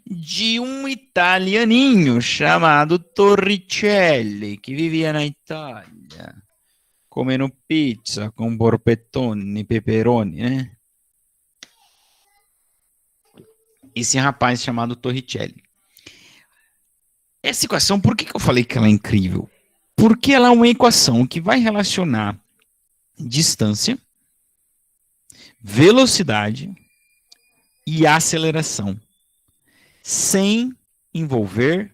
de um italianinho chamado Torricelli, que vivia na Itália, comendo pizza com porpettoni, peperoni, né? Esse rapaz chamado Torricelli. Essa equação, por que eu falei que ela é incrível? Porque ela é uma equação que vai relacionar distância, velocidade e aceleração, sem envolver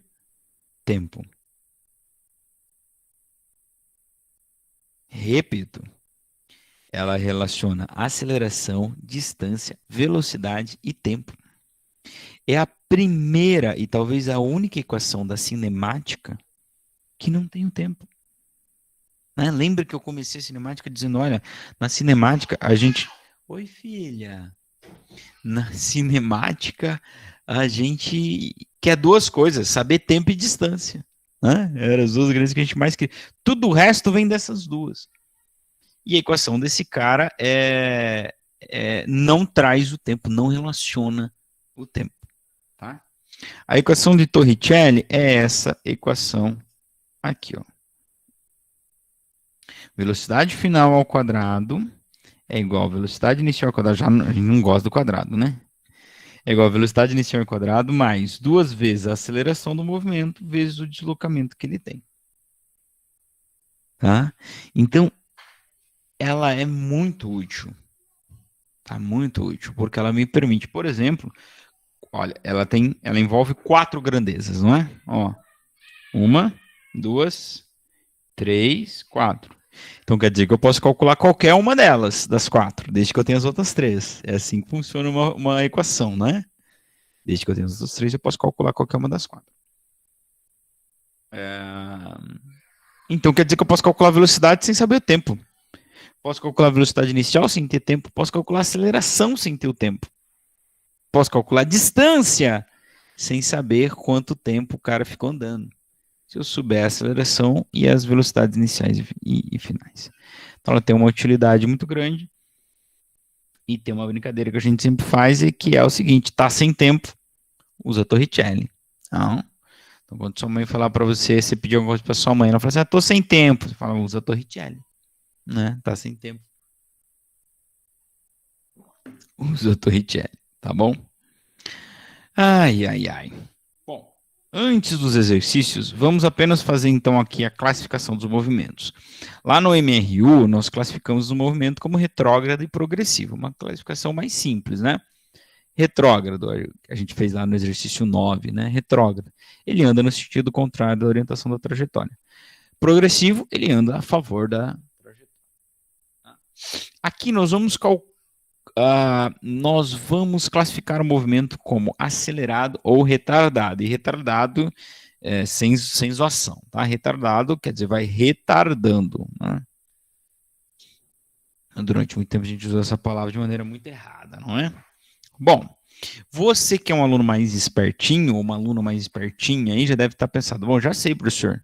tempo. Repito, ela relaciona aceleração, distância, velocidade e tempo. É a primeira e talvez a única equação da cinemática que não tem o tempo. Né? Lembra que eu comecei a cinemática dizendo, olha, na cinemática a gente... Oi, filha. Na cinemática a gente quer duas coisas, saber tempo e distância. Né? Eram as duas grandes que a gente mais queria. Tudo o resto vem dessas duas. E a equação desse cara não traz o tempo, não relaciona o tempo. Tá? A equação de Torricelli é essa equação aqui. Ó. Velocidade final ao quadrado é igual a velocidade inicial ao quadrado. Já a gente não gosta do quadrado, né? É igual a velocidade inicial ao quadrado mais duas vezes a aceleração do movimento vezes o deslocamento que ele tem. Tá? Então, ela é muito útil. Tá? Muito útil, porque ela me permite, por exemplo, olha, ela envolve 4 grandezas, não é? Ó, 1, 2, 3, 4. Então quer dizer que eu posso calcular qualquer uma delas, das 4, desde que eu tenha as outras 3. É assim que funciona uma equação, né? Desde que eu tenha as outras 3, eu posso calcular qualquer uma das 4. Então quer dizer que eu posso calcular a velocidade sem saber o tempo. Posso calcular a velocidade inicial sem ter tempo. Posso calcular a aceleração sem ter o tempo. Posso calcular a distância sem saber quanto tempo o cara ficou andando. Se eu souber a aceleração e as velocidades iniciais e finais. Então ela tem uma utilidade muito grande. E tem uma brincadeira que a gente sempre faz, e que é o seguinte: tá sem tempo, usa Torricelli. Então, quando sua mãe falar para você, você pedir alguma coisa para sua mãe, ela fala assim, tô sem tempo. Você fala, usa Torricelli. Né? Tá sem tempo. Usa Torricelli, tá bom? Ai. Bom, antes dos exercícios, vamos apenas fazer então aqui a classificação dos movimentos. Lá no MRU, nós classificamos o movimento como retrógrado e progressivo, uma classificação mais simples, né? Retrógrado, a gente fez lá no exercício 9, né? Retrógrado, ele anda no sentido contrário da orientação da trajetória. Progressivo, ele anda a favor da trajetória. Aqui nós vamos classificar o movimento como acelerado ou retardado. E retardado sem zoação, tá? Retardado quer dizer vai retardando, né? Durante muito tempo a gente usou essa palavra de maneira muito errada, não é? Bom, você que é um aluno mais espertinho ou uma aluna mais espertinha aí já deve estar pensando, bom, já sei, professor.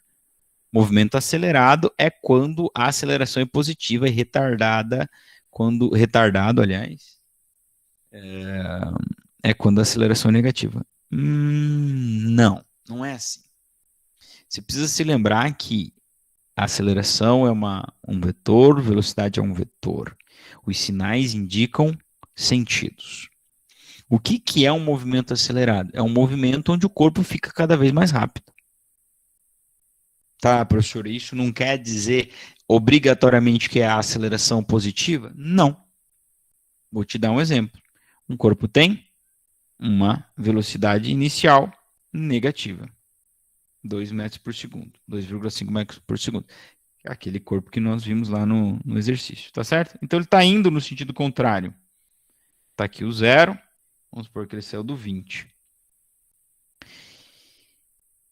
Movimento acelerado é quando a aceleração é positiva e retardado, aliás, é quando a aceleração é negativa. Não é assim. Você precisa se lembrar que a aceleração é um vetor, velocidade é um vetor. Os sinais indicam sentidos. O que é um movimento acelerado? É um movimento onde o corpo fica cada vez mais rápido. Tá, professor, isso não quer dizer obrigatoriamente que é a aceleração positiva? Não. Vou te dar um exemplo. Um corpo tem uma velocidade inicial negativa. 2 metros por segundo. 2,5 metros por segundo. É aquele corpo que nós vimos lá no exercício, tá certo? Então ele está indo no sentido contrário. Está aqui o 0. Vamos supor que ele saiu do 20.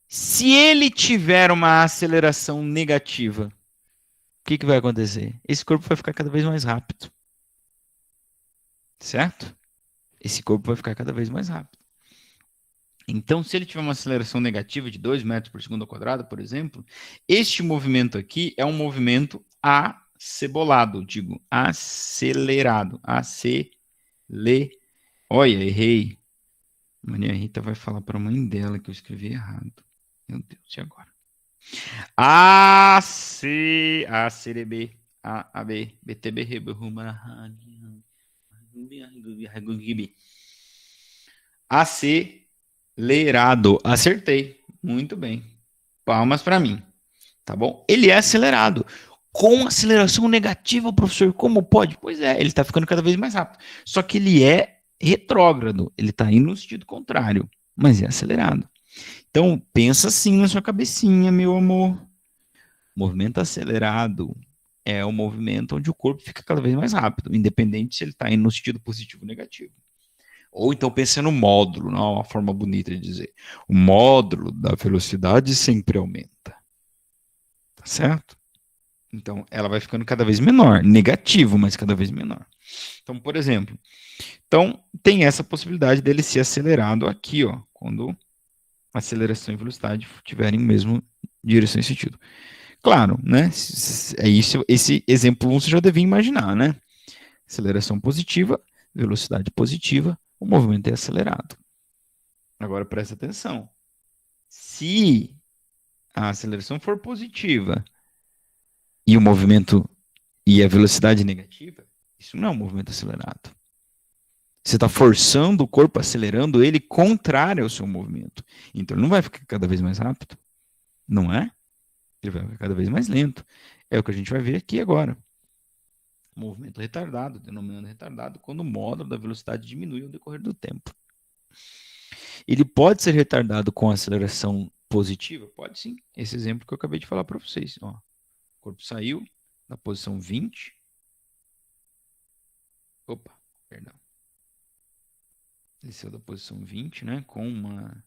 Se ele tiver uma aceleração negativa, o que vai acontecer? Esse corpo vai ficar cada vez mais rápido. Certo? Esse corpo vai ficar cada vez mais rápido. Então, se ele tiver uma aceleração negativa de 2 metros por segundo ao quadrado, por exemplo, este movimento aqui é um movimento acebolado, digo, acelerado. Olha, errei. Maria Rita vai falar para a mãe dela que eu escrevi errado. Meu Deus, e agora? ACB, AAB, BTB, acelerado. Acertei. Muito bem. Palmas para mim. Tá bom? Ele é acelerado. Com aceleração negativa, professor, como pode? Pois é, ele está ficando cada vez mais rápido. Só que ele é retrógrado. Ele está indo no sentido contrário, mas é acelerado. Então, pensa assim na sua cabecinha, meu amor. Movimento acelerado é o movimento onde o corpo fica cada vez mais rápido, independente se ele está indo no sentido positivo ou negativo. Ou então pensa no módulo, não é uma forma bonita de dizer. O módulo da velocidade sempre aumenta. Tá certo? Então, ela vai ficando cada vez menor. Negativo, mas cada vez menor. Então, por exemplo, tem essa possibilidade dele ser acelerado aqui, ó, quando a aceleração e velocidade tiverem mesmo direção e sentido. Claro, né? É isso, esse exemplo 1 você já devia imaginar, né? Aceleração positiva, velocidade positiva, o movimento é acelerado. Agora presta atenção. Se a aceleração for positiva e o movimento e a velocidade negativa, isso não é um movimento acelerado. Você está forçando o corpo, acelerando ele contrário ao seu movimento. Então ele não vai ficar cada vez mais rápido. Não é? Ele vai ficar cada vez mais lento. É o que a gente vai ver aqui agora. Movimento retardado, denominando retardado, quando o módulo da velocidade diminui ao decorrer do tempo. Ele pode ser retardado com aceleração positiva? Pode sim. Esse exemplo que eu acabei de falar para vocês. Ó, o corpo saiu da posição 20. Opa, perdão. Ele saiu da posição 20, né, com uma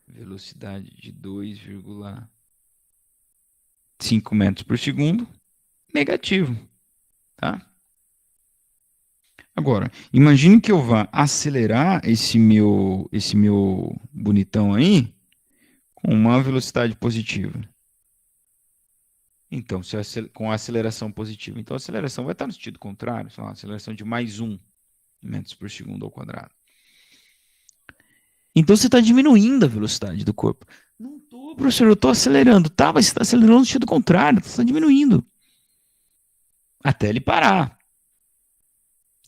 velocidade de 2,5 metros por segundo. Negativo. Tá? Agora, imagine que eu vá acelerar esse meu bonitão aí com uma velocidade positiva. Então, com a aceleração positiva. Então, a aceleração vai estar no sentido contrário, sei lá, aceleração de mais 1 metros por segundo ao quadrado. Então, você está diminuindo a velocidade do corpo. Não estou, professor, eu estou acelerando. Tá, mas você está acelerando no sentido contrário, você está diminuindo. Até ele parar.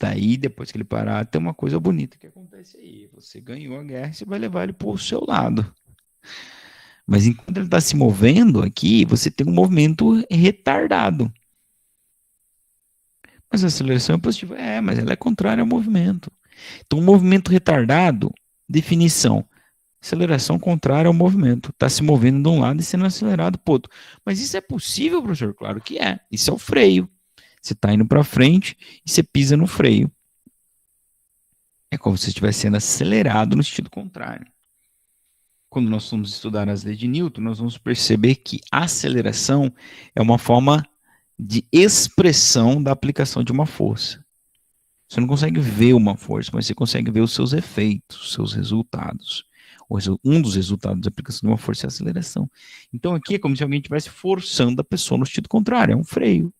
Daí, depois que ele parar, tem uma coisa bonita que acontece aí. Você ganhou a guerra e você vai levar ele para o seu lado. Mas enquanto ele está se movendo aqui, você tem um movimento retardado. Mas a aceleração é positiva. Mas ela é contrária ao movimento. Então, um movimento retardado, definição, aceleração contrária ao movimento. Está se movendo de um lado e sendo acelerado para o outro. Mas isso é possível, professor? Claro que é. Isso é o freio. Você está indo para frente e você pisa no freio. É como se você estivesse sendo acelerado no sentido contrário. Quando nós vamos estudar as leis de Newton, nós vamos perceber que a aceleração é uma forma de expressão da aplicação de uma força. Você não consegue ver uma força, mas você consegue ver os seus efeitos, os seus resultados. Um dos resultados da aplicação de uma força é a aceleração. Então aqui é como se alguém estivesse forçando a pessoa no sentido contrário, é um freio.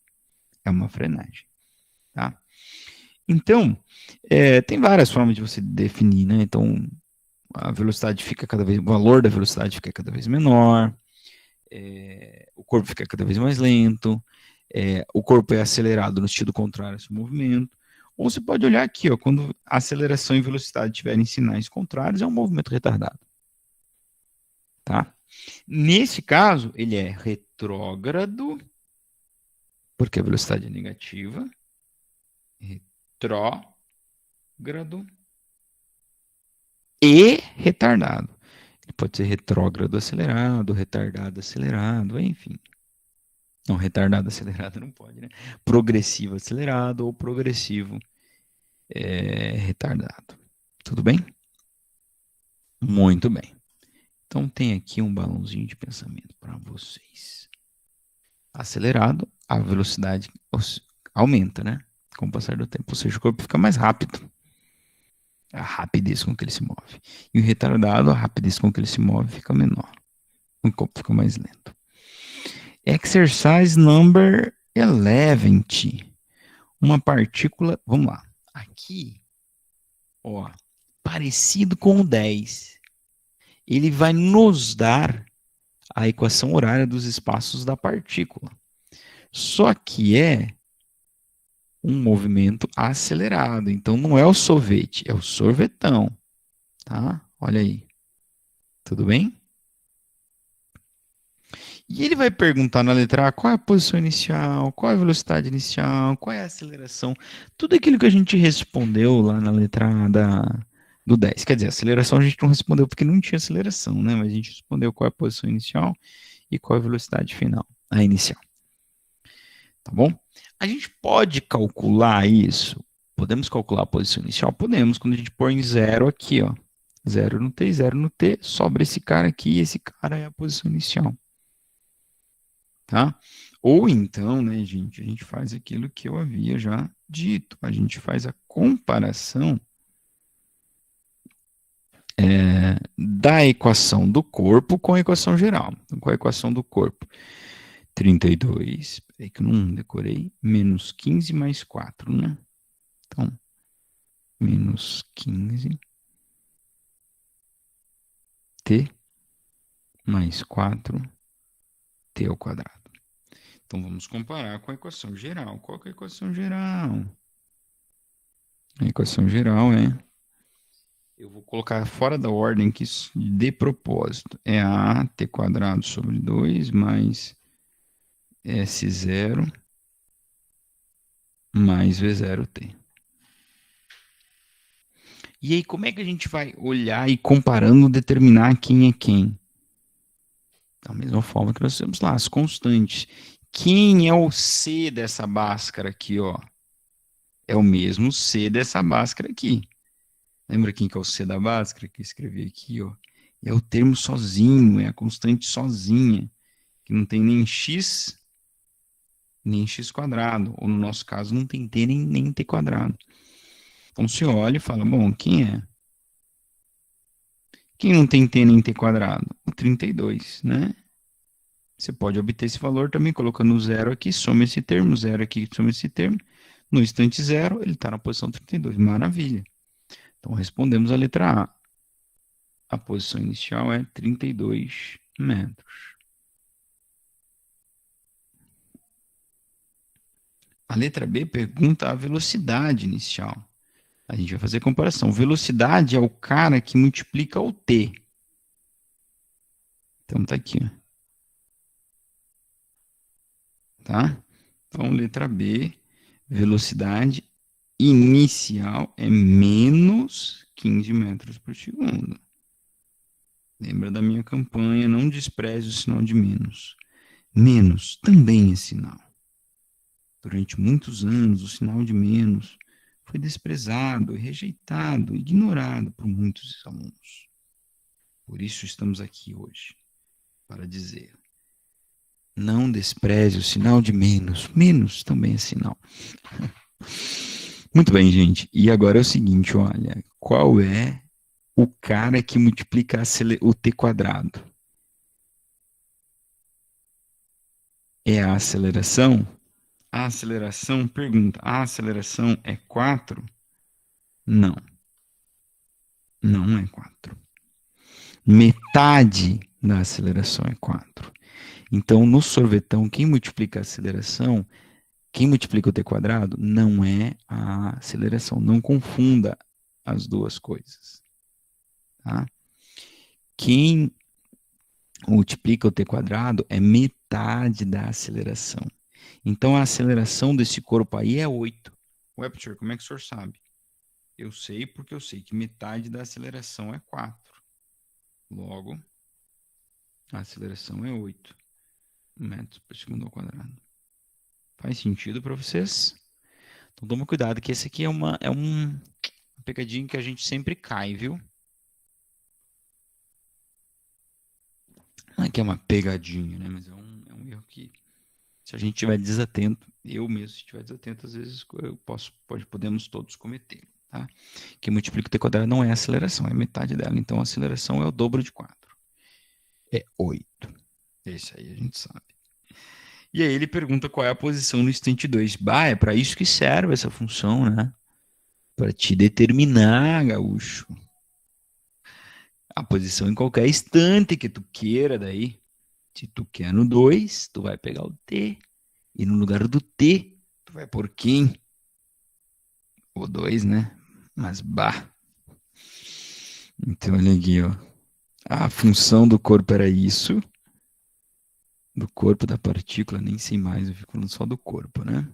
É uma frenagem. Tá? Então, tem várias formas de você definir, né? Então, a velocidade fica o valor da velocidade fica cada vez menor, o corpo fica cada vez mais lento, o corpo é acelerado no sentido contrário ao seu movimento, Ou você pode olhar aqui, ó, quando a aceleração e velocidade estiverem em sinais contrários, é um movimento retardado. Tá? Nesse caso, ele é retrógrado, porque a velocidade é negativa. Retrógrado e retardado. Ele pode ser retrógrado acelerado, retardado acelerado, enfim. Não, retardado acelerado não pode, né? Progressivo acelerado ou progressivo retardado. Tudo bem? Muito bem. Então tem aqui um balãozinho de pensamento para vocês. Acelerado, a velocidade aumenta, né? Com o passar do tempo. Ou seja, o corpo fica mais rápido. A rapidez com que ele se move. E o retardado, a rapidez com que ele se move fica menor. O corpo fica mais lento. Exercise number 11. Uma partícula, vamos lá. Aqui, ó, parecido com o 10. Ele vai nos dar a equação horária dos espaços da partícula. Só que é um movimento acelerado. Então não é o sorvete, é o sorvetão. Tá? Olha aí. Tudo bem? E ele vai perguntar na letra A qual é a posição inicial, qual é a velocidade inicial, qual é a aceleração. Tudo aquilo que a gente respondeu lá na letra A do 10. Quer dizer, a aceleração a gente não respondeu porque não tinha aceleração, né? Mas a gente respondeu qual é a posição inicial e qual é a velocidade final, a inicial. Tá bom? A gente pode calcular isso. Podemos calcular a posição inicial? Podemos, quando a gente põe zero aqui, ó. Zero no T, zero no T, sobra esse cara aqui e esse cara é a posição inicial. Tá? Ou então, né, gente, a gente faz aquilo que eu havia já dito. A gente faz a comparação da equação do corpo com a equação geral. Então, qual é a equação do corpo? 32, peraí que eu não decorei, menos 15 mais 4, né? Então, menos 15 t mais 4 t ao quadrado. Então, vamos comparar com a equação geral. Qual que é a equação geral? A equação geral é... Eu vou colocar fora da ordem que de propósito. É a t quadrado sobre 2 mais S0 mais V0t. E aí, como é que a gente vai olhar e comparando determinar quem é quem? Da mesma forma que nós temos lá, as constantes. Quem é o C dessa Bhaskara aqui, ó? É o mesmo C dessa Bhaskara aqui. Lembra quem que é o C da Bhaskara que eu escrevi aqui, ó? É o termo sozinho, é a constante sozinha, que não tem nem x, nem x quadrado, ou no nosso caso não tem t nem t quadrado. Então você olha e fala, bom, quem é? Quem não tem t nem t quadrado? O 32, né? Você pode obter esse valor também colocando zero aqui, soma esse termo, zero aqui, soma esse termo. No instante zero, ele está na posição 32. Maravilha. Então, respondemos a letra A. A posição inicial é 32 metros. A letra B pergunta a velocidade inicial. A gente vai fazer a comparação. Velocidade é o cara que multiplica o T. Então, tá aqui, ó. Tá? Então, letra B, velocidade inicial é menos 15 metros por segundo. Lembra da minha campanha, não despreze o sinal de menos. Menos também é sinal. Durante muitos anos, o sinal de menos foi desprezado, rejeitado, ignorado por muitos alunos. Por isso estamos aqui hoje, para dizer, não despreze o sinal de menos. Menos também é sinal. Muito bem, gente. E agora é o seguinte, olha. Qual é o cara que multiplica o t quadrado? É a aceleração? A aceleração, pergunta, a aceleração é 4? Não. Não é 4. Metade da aceleração é 4. Então, no sorvetão, quem multiplica a aceleração Quem multiplica o t quadrado não é a aceleração. Não confunda as duas coisas. Tá? Quem multiplica o t quadrado é metade da aceleração. Então, a aceleração desse corpo aí é 8. Ué, professor, como é que o senhor sabe? Eu sei porque eu sei que metade da aceleração é 4. Logo, a aceleração é 8 metros por segundo ao quadrado. Faz sentido para vocês? Então, toma cuidado que esse aqui é uma pegadinha que a gente sempre cai, viu? Não é que é uma pegadinha, né? Mas é um erro que, se a gente estiver desatento, eu mesmo, se estiver desatento, às vezes podemos todos cometer. Tá? Que multiplica o t quadrado não é a aceleração, é metade dela. Então, a aceleração é o dobro de 4. É 8. Esse aí a gente sabe. E aí ele pergunta qual é a posição no instante 2. Bah, é para isso que serve essa função, né? Para te determinar, gaúcho, a posição em qualquer instante que tu queira daí. Se tu quer no 2, tu vai pegar o t. E no lugar do t, tu vai pôr quem? O 2, né? Mas bah. Então olha aqui, ó. A função do corpo era isso. Do corpo da partícula, nem sei mais, eu fico falando só do corpo, né?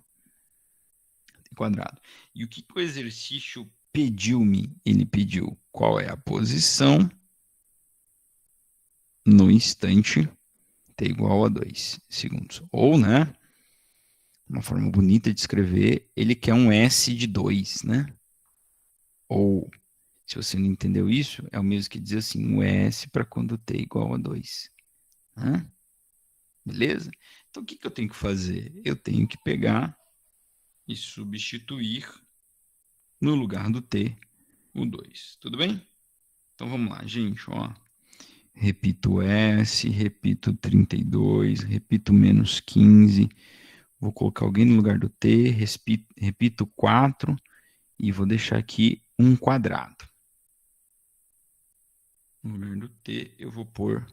Quadrado. E o que o exercício pediu-me? Ele pediu qual é a posição no instante t igual a 2 segundos. Ou, né? Uma forma bonita de escrever, ele quer um S de 2, né? Ou, se você não entendeu isso, é o mesmo que dizer assim, um S para quando t igual a 2. Né? Beleza? Então, o que eu tenho que fazer? Eu tenho que pegar e substituir no lugar do t o 2. Tudo bem? Então, vamos lá, gente, ó. Repito S, repito 32, repito menos 15. Vou colocar alguém no lugar do T, repito 4 e vou deixar aqui um quadrado. No lugar do T, eu vou pôr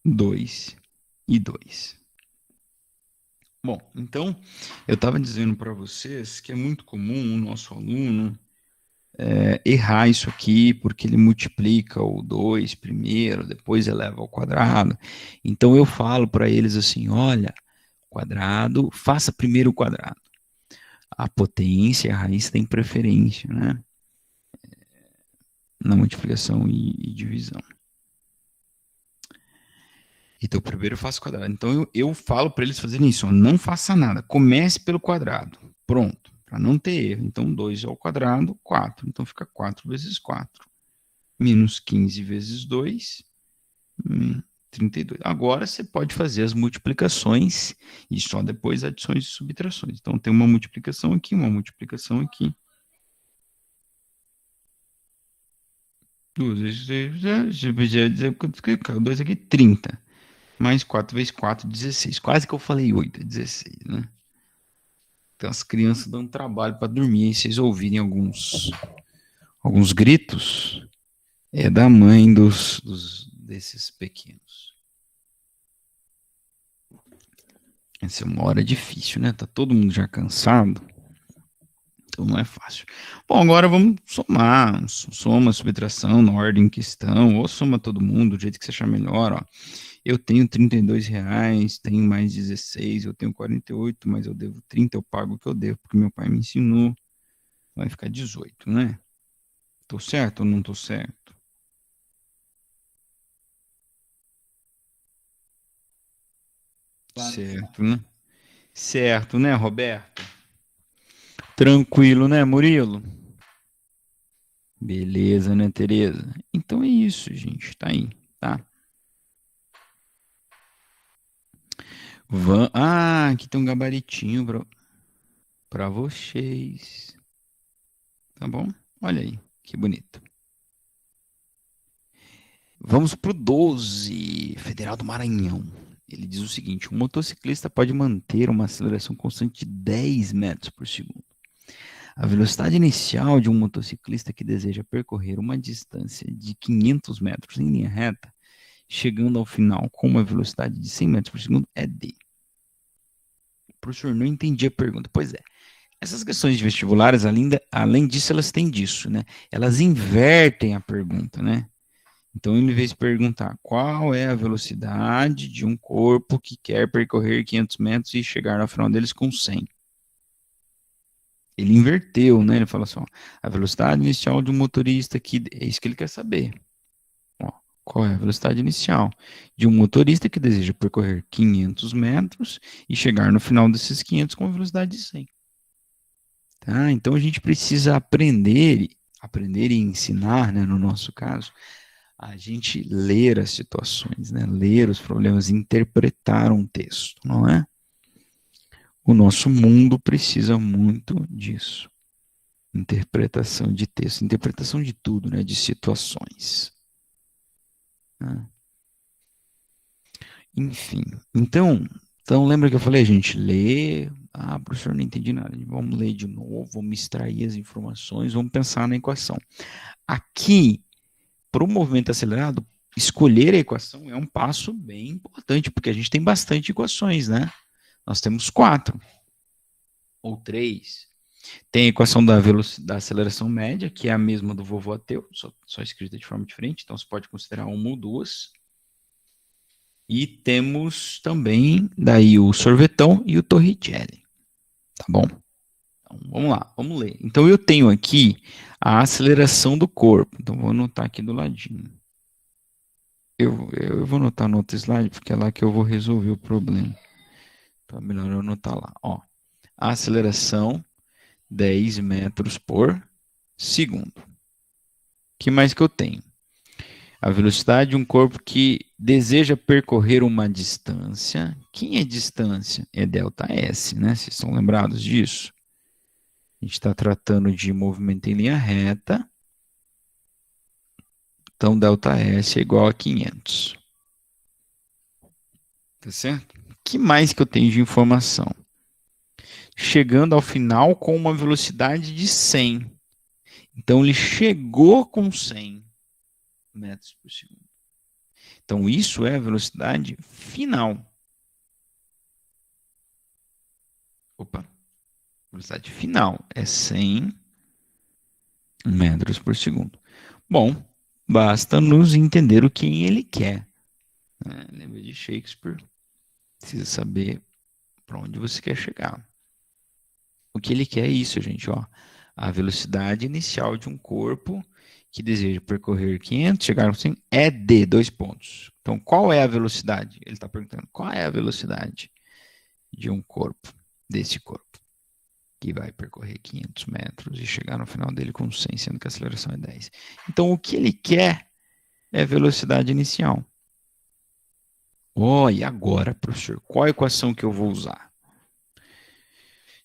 2 e 2. Bom, então, eu estava dizendo para vocês que é muito comum o nosso aluno errar isso aqui, porque ele multiplica o 2 primeiro, depois eleva ao quadrado. Então, eu falo para eles assim, olha, quadrado, faça primeiro o quadrado. A potência, a raiz tem preferência, né? Na multiplicação e divisão. Então, primeiro eu faço quadrado. Então, eu falo para eles fazerem isso. Ó, não faça nada. Comece pelo quadrado. Pronto. Para não ter erro. Então, 2 ao quadrado, 4. Então, fica 4 vezes 4. Menos 15 vezes 2, 32. Agora, você pode fazer as multiplicações e só depois adições e subtrações. Então, tem uma multiplicação aqui, uma multiplicação aqui. 2 aqui, 30. Mais 4 vezes 4, 16. Quase que eu falei 8, é 16, né? Então as crianças dão trabalho para dormir. E vocês ouvirem alguns gritos, é da mãe desses pequenos. Essa é uma hora difícil, né? Tá todo mundo já cansado. Então não é fácil. Bom, agora vamos somar. Soma, subtração, na ordem que estão. Ou soma todo mundo, do jeito que você achar melhor, ó. Eu tenho R$ 32, tenho mais 16, eu tenho 48, mas eu devo 30, eu pago o que eu devo, porque meu pai me ensinou. Vai ficar 18, né? Tô certo ou não tô certo? Claro. Certo, né? Certo, né, Roberto? Tranquilo, né, Murilo? Beleza, né, Tereza? Então é isso, gente. Tá aí, tá? Aqui tem um gabaritinho para vocês. Tá bom? Olha aí, que bonito. Vamos para o 12, Federal do Maranhão. Ele diz o seguinte: um motociclista pode manter uma aceleração constante de 10 metros por segundo. A velocidade inicial de um motociclista que deseja percorrer uma distância de 500 metros em linha reta, chegando ao final com uma velocidade de 100 metros por segundo, é D. Professor, não entendi a pergunta. Pois é. Essas questões de vestibulares, além disso, elas têm disso, né? Elas invertem a pergunta, né? Então, em vez de perguntar qual é a velocidade de um corpo que quer percorrer 500 metros e chegar no final deles com 100. Ele inverteu, né? Ele fala assim, ó, a velocidade inicial de um motorista que... É isso que ele quer saber. Ó, qual é a velocidade inicial de um motorista que deseja percorrer 500 metros e chegar no final desses 500 com a velocidade de 100. Tá? Então, a gente precisa aprender e ensinar, né, no nosso caso, a gente ler as situações, né? Ler os problemas, interpretar um texto, não é? O nosso mundo precisa muito disso. Interpretação de texto, interpretação de tudo, né? De situações. Né? Enfim, então lembra que eu falei, a gente lê, professor, não entendi nada, vamos ler de novo, vamos extrair as informações, vamos pensar na equação. Aqui, para o movimento acelerado, escolher a equação é um passo bem importante, porque a gente tem bastante equações, né? Nós temos 4 ou 3. Tem a equação da aceleração média, que é a mesma do vovô ateu, só escrita de forma diferente, então você pode considerar uma ou duas. E temos também daí o sorvetão e o Torricelli, tá bom? Então, vamos lá, vamos ler. Então eu tenho aqui a aceleração do corpo, então vou anotar aqui do ladinho. Eu vou anotar no outro slide, porque é lá que eu vou resolver o problema. Então é melhor eu anotar lá. Ó, a aceleração, 10 metros por segundo. O que mais que eu tenho? A velocidade de um corpo que deseja percorrer uma distância. Quem é distância? É ΔS, né? Vocês estão lembrados disso? A gente está tratando de movimento em linha reta. Então, ΔS é igual a 500. Tá certo? O que mais que eu tenho de informação? Chegando ao final com uma velocidade de 100. Então, ele chegou com 100 metros por segundo. Então, isso é a velocidade final. Opa. Velocidade final é 100 metros por segundo. Bom, basta nos entender o que ele quer. Lembra de Shakespeare? Precisa saber para onde você quer chegar. O que ele quer é isso, gente, ó. A velocidade inicial de um corpo que deseja percorrer 500, chegar a 100, é de 2 pontos. Então, qual é a velocidade? Ele está perguntando, qual é a velocidade de um corpo, desse corpo, que vai percorrer 500 metros e chegar no final dele com 100, sendo que a aceleração é 10. Então, o que ele quer é velocidade inicial. E agora, professor, qual a equação que eu vou usar?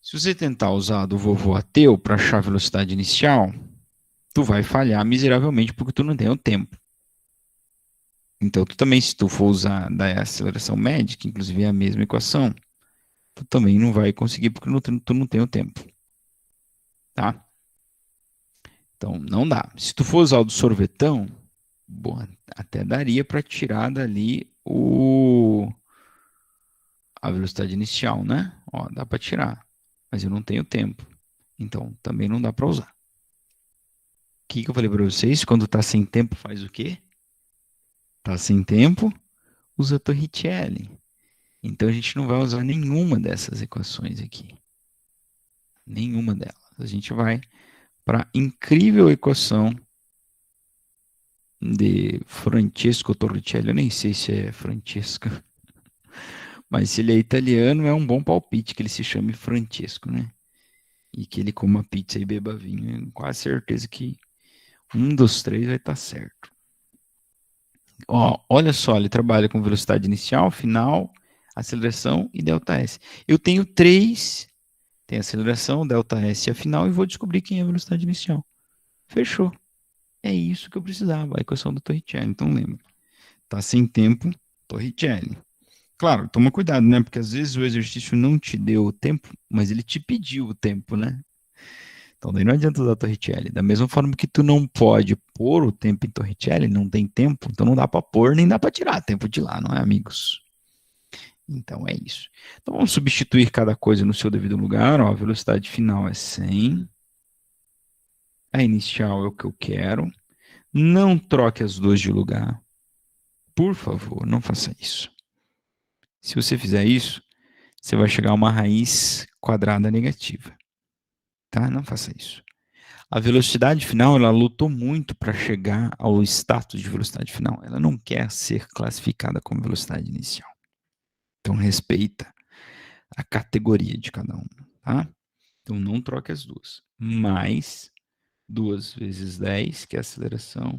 Se você tentar usar a do vovô ateu para achar a velocidade inicial, tu vai falhar miseravelmente porque tu não tem o tempo. Então, tu também, se tu for usar da aceleração média, que inclusive é a mesma equação, tu também não vai conseguir porque tu não tem o tempo. Tá? Então, não dá. Se tu for usar o do sorvetão, bom, até daria para tirar dali a velocidade inicial, né? Dá para tirar, mas eu não tenho tempo. Então, também não dá para usar. O que eu falei para vocês? Quando está sem tempo, faz o quê? Está sem tempo, usa Torricelli. Então, a gente não vai usar nenhuma dessas equações aqui. Nenhuma delas. A gente vai para a incrível equação de Francesco Torricelli. Eu nem sei se é Francesco, mas se ele é italiano, é um bom palpite que ele se chame Francesco, né? E que ele coma pizza e beba vinho. Quase certeza que um dos 3 vai estar certo. Olha só, ele trabalha com velocidade inicial, final, aceleração e ΔS. Eu tenho 3, tem aceleração, ΔS e a final, e vou descobrir quem é a velocidade inicial. Fechou. É isso que eu precisava, a equação do Torricelli. Então lembra, tá sem tempo, Torricelli. Claro, toma cuidado, né? Porque às vezes o exercício não te deu o tempo, mas ele te pediu o tempo, né? Então daí não adianta usar Torricelli. Da mesma forma que tu não pode pôr o tempo em Torricelli, não tem tempo, então não dá para pôr nem dá para tirar tempo de lá, não é, amigos? Então é isso. Então vamos substituir cada coisa no seu devido lugar. Ó, a velocidade final é 100. A inicial é o que eu quero. Não troque as duas de lugar. Por favor, não faça isso. Se você fizer isso, você vai chegar a uma raiz quadrada negativa. Tá? Não faça isso. A velocidade final, ela lutou muito para chegar ao status de velocidade final. Ela não quer ser classificada como velocidade inicial. Então respeita a categoria de cada um, tá? Então não troque as duas. Mais 2 vezes 10, que é a aceleração,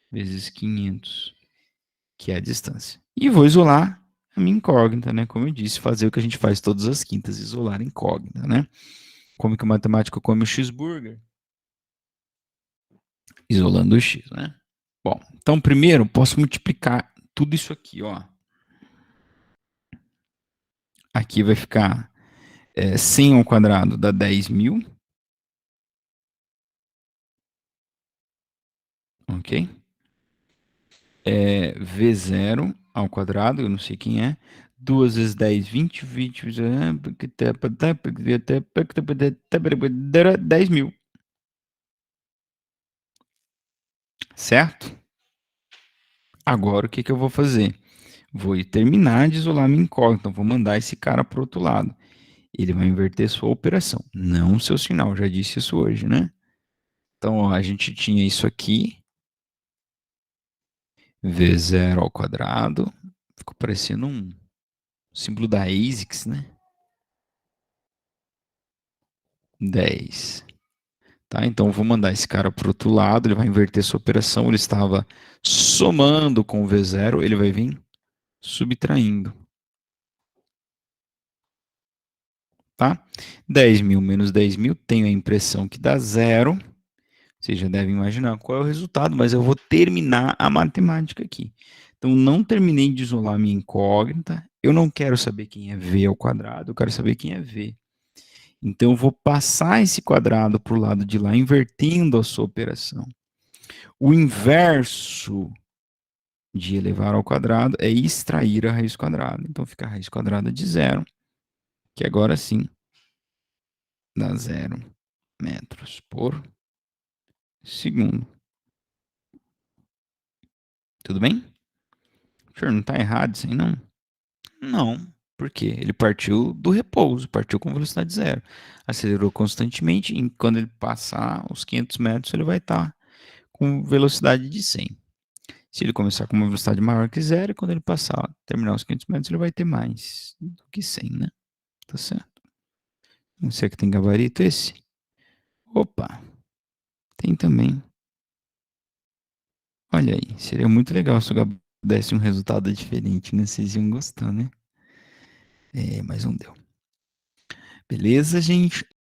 vezes 500, que é a distância. E vou isolar a minha incógnita, né? Como eu disse, fazer o que a gente faz todas as quintas, isolar a incógnita, né? Como que o matemático come o cheeseburger? Isolando o x, né? Bom, então primeiro posso multiplicar tudo isso aqui, ó. Aqui vai ficar 100 ao quadrado dá 10.000. Ok? V0 ao quadrado, eu não sei quem é. 2 vezes 10, 20, 20, 10.000. Certo? Agora o que eu vou fazer? Vou terminar de isolar minha incógnita. Então, vou mandar esse cara para o outro lado. Ele vai inverter sua operação, não o seu sinal. Já disse isso hoje, né? Então, ó, a gente tinha isso aqui. V0 ao quadrado. Ficou parecendo um símbolo da ASICS, né? 10. Tá? Então, eu vou mandar esse cara para o outro lado. Ele vai inverter sua operação. Ele estava somando com o V0. Ele vai vir subtraindo. Tá? 10.000 menos 10.000, tenho a impressão que dá zero. Vocês já devem imaginar qual é o resultado, mas eu vou terminar a matemática aqui. Então, não terminei de isolar minha incógnita. Eu não quero saber quem é V ao quadrado, eu quero saber quem é V. Então, eu vou passar esse quadrado para o lado de lá, invertendo a sua operação. O inverso de elevar ao quadrado é extrair a raiz quadrada. Então, fica a raiz quadrada de zero, que agora sim dá 0 metros por segundo. Tudo bem? Senhor, não está errado isso aí, não? Não, porque ele partiu do repouso, partiu com velocidade zero. Acelerou constantemente e quando ele passar os 500 metros, ele vai estar com velocidade de 100. Se ele começar com uma velocidade maior que zero, quando ele passar, terminar os 500 metros, ele vai ter mais do que 100, né? Tá certo? Não sei que tem gabarito esse. Opa, tem também. Olha aí, seria muito legal se o gabarito desse um resultado diferente, né? Vocês iam gostar, né? Mas não deu. Beleza, gente?